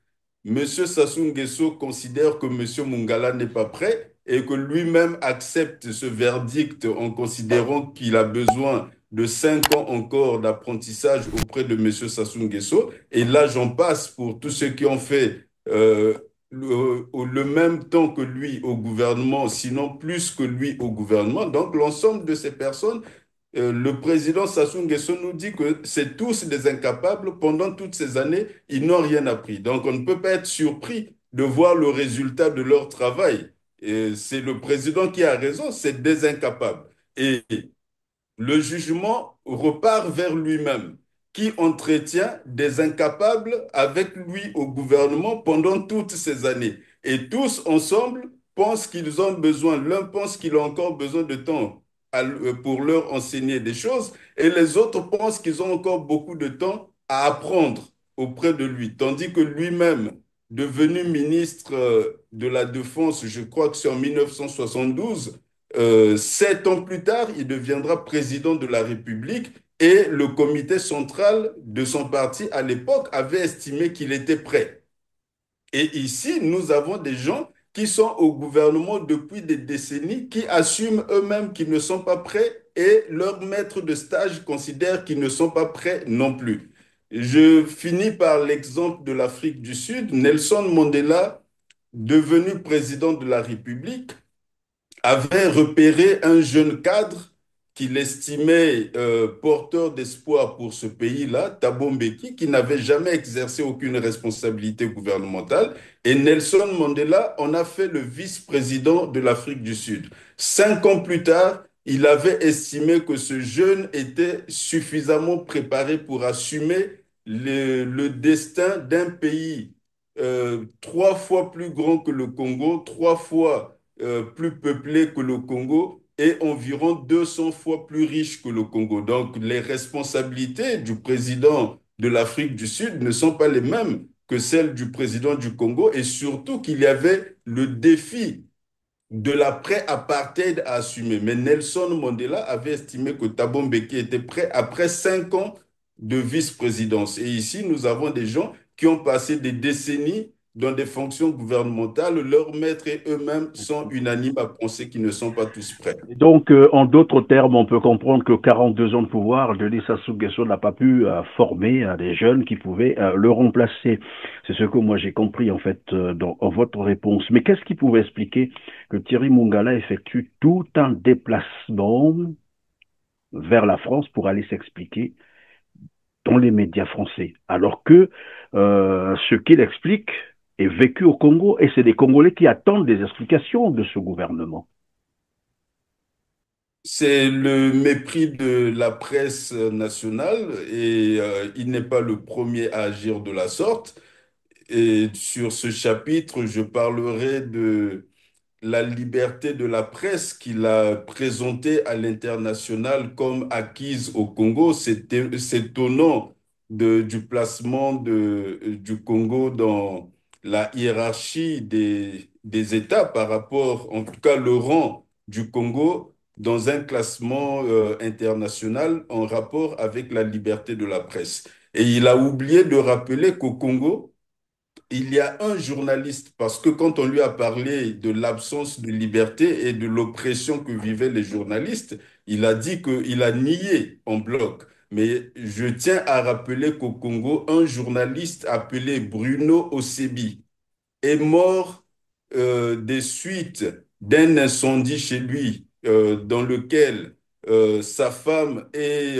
M. Sassou Nguesso considère que M. Mungala n'est pas prêt et que lui-même accepte ce verdict en considérant qu'il a besoin de 5 ans encore d'apprentissage auprès de M. Sassou Nguesso, et là j'en passe pour tous ceux qui ont fait le même temps que lui au gouvernement, sinon plus que lui au gouvernement. Donc l'ensemble de ces personnes, le président Sassou Nguesso nous dit que c'est tous des incapables. Pendant toutes ces années, ils n'ont rien appris. Donc on ne peut pas être surpris de voir le résultat de leur travail. Et c'est le président qui a raison, c'est des incapables. Et le jugement repart vers lui-même, qui entretient des incapables avec lui au gouvernement pendant toutes ces années. Et tous ensemble pensent qu'ils ont besoin, l'un pense qu'il a encore besoin de temps pour leur enseigner des choses, et les autres pensent qu'ils ont encore beaucoup de temps à apprendre auprès de lui, tandis que lui-même, devenu ministre de la Défense, je crois que c'est en 1972, 7 ans plus tard, il deviendra président de la République, et le comité central de son parti à l'époque avait estimé qu'il était prêt. Et ici, nous avons des gens qui sont au gouvernement depuis des décennies, qui assument eux-mêmes qu'ils ne sont pas prêts, et leurs maîtres de stage considèrent qu'ils ne sont pas prêts non plus. Je finis par l'exemple de l'Afrique du Sud. Nelson Mandela, devenu président de la République, avait repéré un jeune cadre qu'il estimait porteur d'espoir pour ce pays-là, Thabo Mbeki, qui n'avait jamais exercé aucune responsabilité gouvernementale. Et Nelson Mandela en a fait le vice-président de l'Afrique du Sud. 5 ans plus tard, il avait estimé que ce jeune était suffisamment préparé pour assumer le destin d'un pays 3 fois plus grand que le Congo, 3 fois plus peuplé que le Congo et environ 200 fois plus riche que le Congo. Donc, les responsabilités du président de l'Afrique du Sud ne sont pas les mêmes que celles du président du Congo, et surtout qu'il y avait le défi de l'après-apartheid à assumer. Mais Nelson Mandela avait estimé que Thabo Mbeki était prêt après 5 ans de vice-présidence. Et ici, nous avons des gens qui ont passé des décennies dans des fonctions gouvernementales. Leurs maîtres et eux-mêmes sont unanimes à penser qu'ils ne sont pas tous prêts. Donc, en d'autres termes, on peut comprendre que 42 ans de pouvoir, Denis Sassou Nguesso n'a pas pu former des jeunes qui pouvaient le remplacer. C'est ce que moi j'ai compris en fait dans votre réponse. Mais qu'est-ce qui pouvait expliquer que Thierry Mungala effectue tout un déplacement vers la France pour aller s'expliquer dans les médias français, alors que ce qu'il explique est vécu au Congo, et c'est des Congolais qui attendent des explications de ce gouvernement? C'est le mépris de la presse nationale et il n'est pas le premier à agir de la sorte. Et sur ce chapitre, je parlerai de la liberté de la presse qu'il a présentée à l'international comme acquise au Congo. C'est étonnant du placement du Congo dans la hiérarchie des États par rapport, en tout cas le rang du Congo dans un classement international en rapport avec la liberté de la presse. Et il a oublié de rappeler qu'au Congo, il y a un journaliste, parce que quand on lui a parlé de l'absence de liberté et de l'oppression que vivaient les journalistes, il a dit qu'il a nié en bloc. Mais je tiens à rappeler qu'au Congo, un journaliste appelé Bruno Osebi est mort des suites d'un incendie chez lui dans lequel sa femme et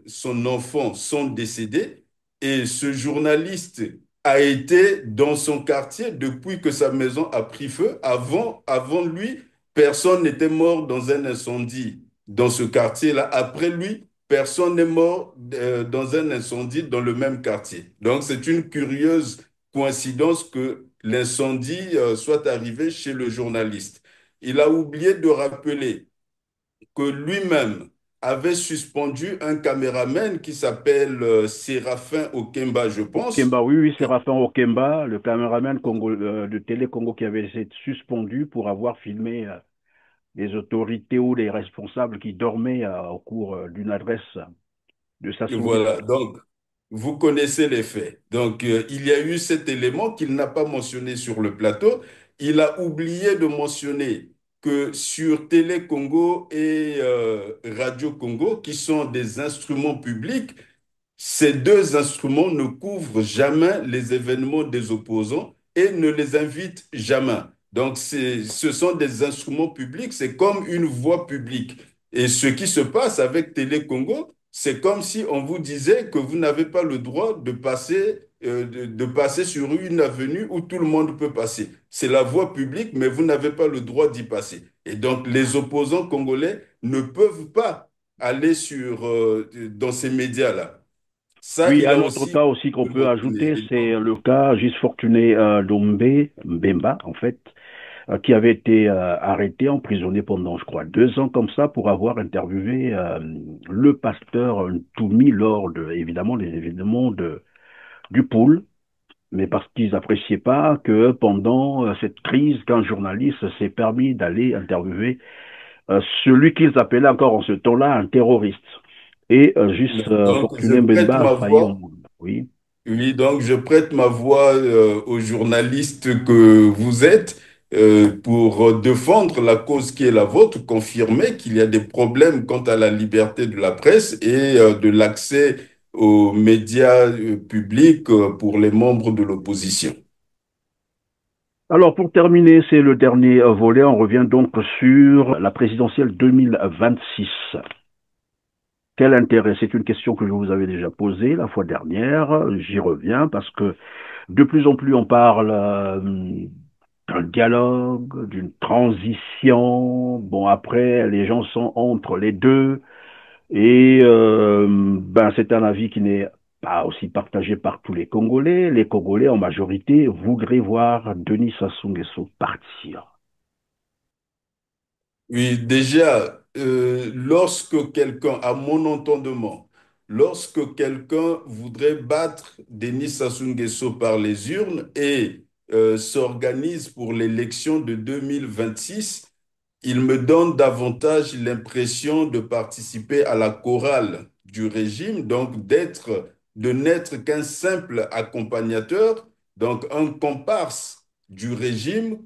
son enfant sont décédés. Et ce journaliste a été dans son quartier depuis que sa maison a pris feu. Avant lui, personne n'était mort dans un incendie dans ce quartier-là. Après lui, personne n'est mort dans un incendie dans le même quartier. Donc c'est une curieuse coïncidence que l'incendie soit arrivé chez le journaliste. Il a oublié de rappeler que lui-même avait suspendu un caméraman qui s'appelle Séraphin Okemba, je pense. Okemba, oui, oui, Séraphin Okemba, le caméraman de Télé Congo qui avait été suspendu pour avoir filmé les autorités ou les responsables qui dormaient au cours d'une adresse de Sassou Voilà, Nguesso. donc vous connaissez les faits. Donc il y a eu cet élément qu'il n'a pas mentionné sur le plateau. Il a oublié de mentionner que sur Télé Congo et Radio Congo, qui sont des instruments publics, ces deux instruments ne couvrent jamais les événements des opposants et ne les invitent jamais. Donc, ce sont des instruments publics, c'est comme une voie publique. Et ce qui se passe avec Télé Congo, c'est comme si on vous disait que vous n'avez pas le droit de passer sur une avenue où tout le monde peut passer. C'est la voie publique, mais vous n'avez pas le droit d'y passer. Et donc, les opposants congolais ne peuvent pas aller dans ces médias-là. Ça, Oui, il un a autre aussi cas aussi qu'on peut mentionné. ajouter, Et c'est donc, le cas Gilles Fortuné Mbemba, en fait, qui avait été arrêté, emprisonné pendant, je crois, 2 ans comme ça pour avoir interviewé le pasteur Toumi lors évidemment, des événements du pool, mais parce qu'ils n'appréciaient pas que pendant cette crise, qu'un journaliste s'est permis d'aller interviewer celui qu'ils appelaient encore en ce temps-là un terroriste. Et juste donc, je Fortuné prête Mbemba a ma failli au voix. monde. Oui. Oui, donc je prête ma voix aux journalistes que vous êtes pour défendre la cause qui est la vôtre, confirmer qu'il y a des problèmes quant à la liberté de la presse et de l'accès aux médias publics pour les membres de l'opposition. Alors pour terminer, c'est le dernier volet. On revient donc sur la présidentielle 2026. Quel intérêt? C'est une question que je vous avais déjà posée la fois dernière. J'y reviens parce que de plus en plus on parle d'un dialogue, d'une transition. Bon, après, les gens sont entre les deux. Et ben, c'est un avis qui n'est pas aussi partagé par tous les Congolais. Les Congolais, en majorité, voudraient voir Denis Sassou Nguesso partir. Oui, déjà, lorsque quelqu'un, à mon entendement, lorsque quelqu'un voudrait battre Denis Sassou Nguesso par les urnes et s'organise pour l'élection de 2026, il me donne davantage l'impression de participer à la chorale du régime, donc de n'être qu'un simple accompagnateur, donc un comparse du régime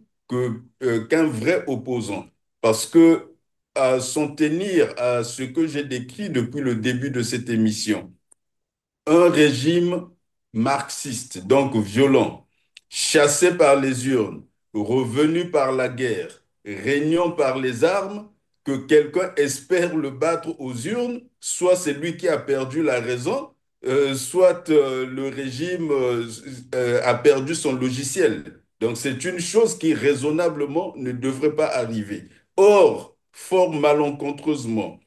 qu'un vrai opposant. Parce que, à s'en tenir à ce que j'ai décrit depuis le début de cette émission, un régime marxiste, donc violent, chassé par les urnes, revenu par la guerre, régnant par les armes, que quelqu'un espère le battre aux urnes, soit c'est lui qui a perdu la raison, soit le régime a perdu son logiciel. Donc c'est une chose qui raisonnablement ne devrait pas arriver. Or, fort malencontreusement,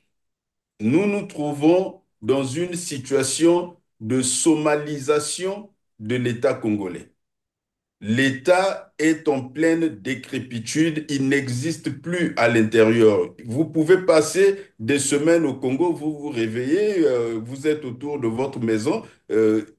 nous nous trouvons dans une situation de somalisation de l'État congolais. L'État est en pleine décrépitude, il n'existe plus à l'intérieur. Vous pouvez passer des semaines au Congo, vous vous réveillez, vous êtes autour de votre maison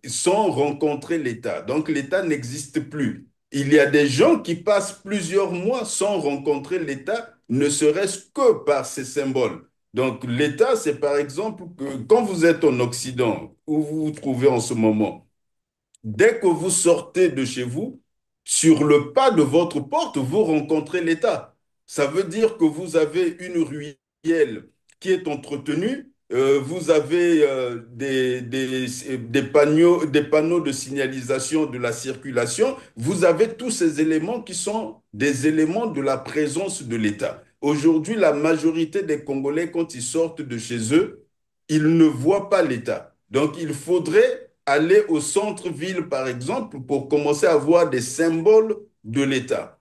sans rencontrer l'État. Donc l'État n'existe plus. Il y a des gens qui passent plusieurs mois sans rencontrer l'État, ne serait-ce que par ces symboles. Donc l'État, c'est par exemple que quand vous êtes en Occident, où vous vous trouvez en ce moment, dès que vous sortez de chez vous, sur le pas de votre porte, vous rencontrez l'État. Ça veut dire que vous avez une ruelle qui est entretenue, vous avez des panneaux de signalisation de la circulation, vous avez tous ces éléments qui sont des éléments de la présence de l'État. Aujourd'hui, la majorité des Congolais, quand ils sortent de chez eux, ils ne voient pas l'État. Donc, il faudrait aller au centre-ville, par exemple, pour commencer à voir des symboles de l'État.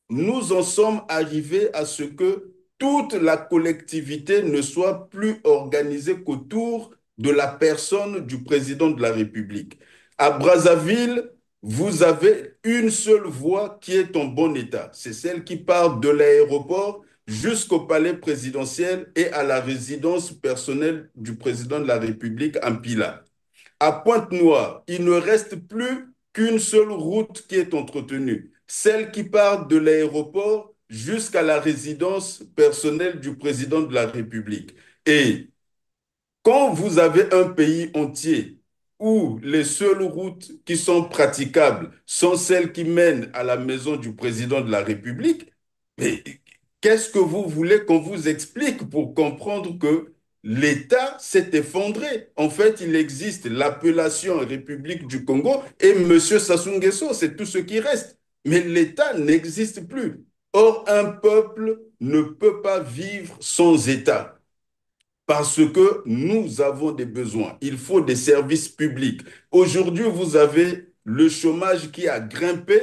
Nous en sommes arrivés à ce que toute la collectivité ne soit plus organisée qu'autour de la personne du président de la République. À Brazzaville, vous avez une seule voie qui est en bon état. C'est celle qui part de l'aéroport jusqu'au palais présidentiel et à la résidence personnelle du président de la République en Pila. À Pointe-Noire, il ne reste plus qu'une seule route qui est entretenue, celle qui part de l'aéroport jusqu'à la résidence personnelle du président de la République. Et quand vous avez un pays entier où les seules routes qui sont praticables sont celles qui mènent à la maison du président de la République, mais qu'est-ce que vous voulez qu'on vous explique pour comprendre que l'État s'est effondré? En fait, il existe l'appellation République du Congo et M. Sassou Nguesso, c'est tout ce qui reste. Mais l'État n'existe plus. Or, un peuple ne peut pas vivre sans État parce que nous avons des besoins. Il faut des services publics. Aujourd'hui, vous avez le chômage qui a grimpé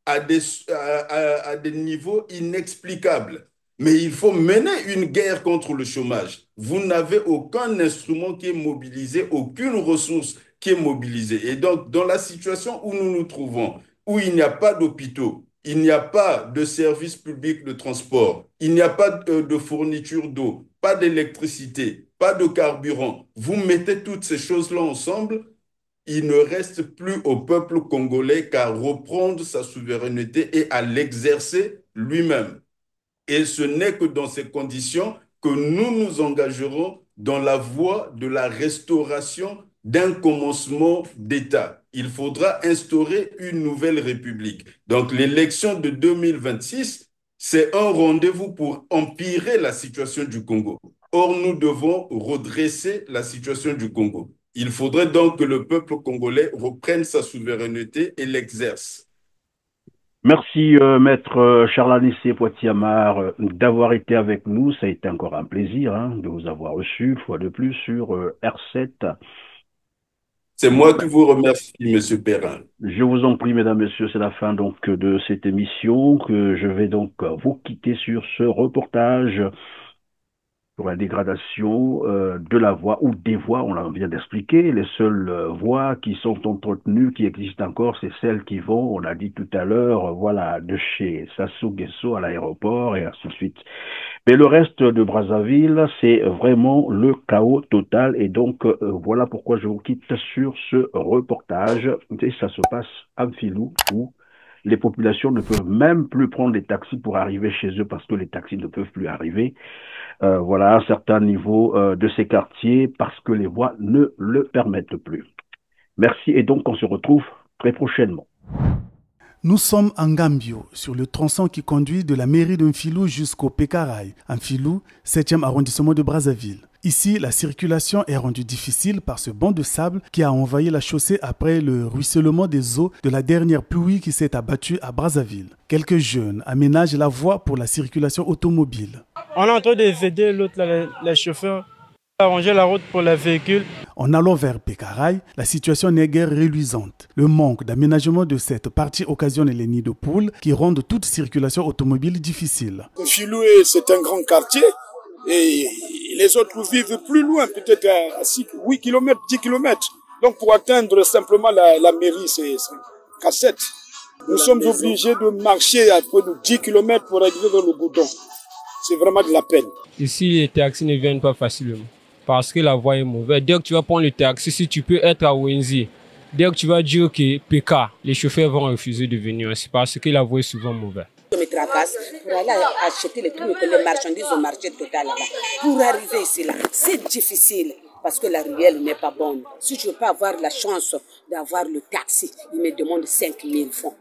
à des niveaux inexplicables. Mais il faut mener une guerre contre le chômage. Vous n'avez aucun instrument qui est mobilisé, aucune ressource qui est mobilisée. Et donc, dans la situation où nous nous trouvons, où il n'y a pas d'hôpitaux, il n'y a pas de services publics de transport, il n'y a pas de fourniture d'eau, pas d'électricité, pas de carburant, vous mettez toutes ces choses-là ensemble, il ne reste plus au peuple congolais qu'à reprendre sa souveraineté et à l'exercer lui-même. Et ce n'est que dans ces conditions que nous nous engagerons dans la voie de la restauration d'un commencement d'État. Il faudra instaurer une nouvelle république. Donc l'élection de 2026, c'est un rendez-vous pour empirer la situation du Congo. Or, nous devons redresser la situation du Congo. Il faudrait donc que le peuple congolais reprenne sa souveraineté et l'exerce. Merci, maître Charles-Anissé Poitiamar, d'avoir été avec nous. Ça a été encore un plaisir de vous avoir reçu, fois de plus, sur R7. C'est moi qui vous remercie, M. Perrin. Je vous en prie, mesdames, messieurs, c'est la fin donc de cette émission que je vais donc vous quitter sur ce reportage pour la dégradation de la voie ou des voies, on vient d'expliquer. Les seules voies qui sont entretenues, qui existent encore, c'est celles qui vont, on l'a dit tout à l'heure, voilà, de chez Sassou Nguesso à l'aéroport et ainsi de suite. Mais le reste de Brazzaville, c'est vraiment le chaos total. Et donc, voilà pourquoi je vous quitte sur ce reportage. Et ça se passe à Mfilou, où les populations ne peuvent même plus prendre des taxis pour arriver chez eux parce que les taxis ne peuvent plus arriver. Voilà, à un certain niveau de ces quartiers parce que les voies ne le permettent plus. Merci et donc on se retrouve très prochainement. Nous sommes en Gambio, sur le tronçon qui conduit de la mairie de Mfilou jusqu'au Pékaraï. Mfilou, 7e arrondissement de Brazzaville. Ici, la circulation est rendue difficile par ce banc de sable qui a envahi la chaussée après le ruissellement des eaux de la dernière pluie qui s'est abattue à Brazzaville. Quelques jeunes aménagent la voie pour la circulation automobile. On est en train de aider l'autre, les chauffeurs, Arranger la route pour les véhicules. En allant vers Pékaraï, la situation n'est guère reluisante. Le manque d'aménagement de cette partie occasionne les nids de poules qui rendent toute circulation automobile difficile. Filou, c'est un grand quartier et les autres vivent plus loin, peut-être à 8 km, 10 km. Donc pour atteindre simplement la mairie, c'est cassette. Nous sommes obligés de marcher à près de 10 km pour arriver dans le goudron. C'est vraiment de la peine. Ici, les taxis ne viennent pas facilement parce que la voie est mauvaise. Dès que tu vas prendre le taxi, si tu peux être à Wenzi, dès que tu vas dire que PK, les chauffeurs vont refuser de venir. C'est parce que la voie est souvent mauvaise. Je me tracasse pour aller acheter les marchandises au marché total là-bas. Pour arriver ici, là, c'est difficile parce que la ruelle n'est pas bonne. Si je veux pas avoir la chance d'avoir le taxi, il me demande 5 000 francs.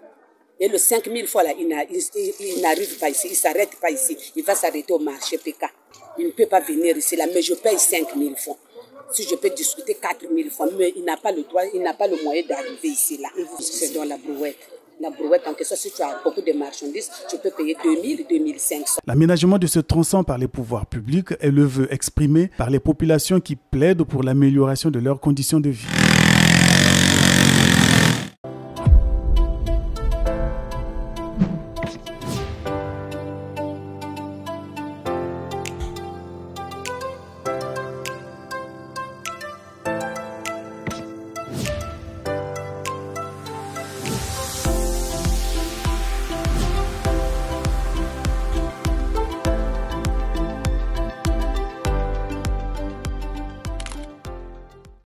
Et le 5 000 francs, là, il n'arrive pas ici, il ne s'arrête pas ici. Il va s'arrêter au marché PK. Il ne peut pas venir ici, là, mais je paye 5 000 francs. Si je peux discuter 4 000 francs, mais il n'a pas le droit, il n'a pas le moyen d'arriver ici, là. C'est dans la brouette. La brouette, en question, si tu as beaucoup de marchandises, tu peux payer 2 000, 2 500. L'aménagement de ce tronçon par les pouvoirs publics est le vœu exprimé par les populations qui plaident pour l'amélioration de leurs conditions de vie.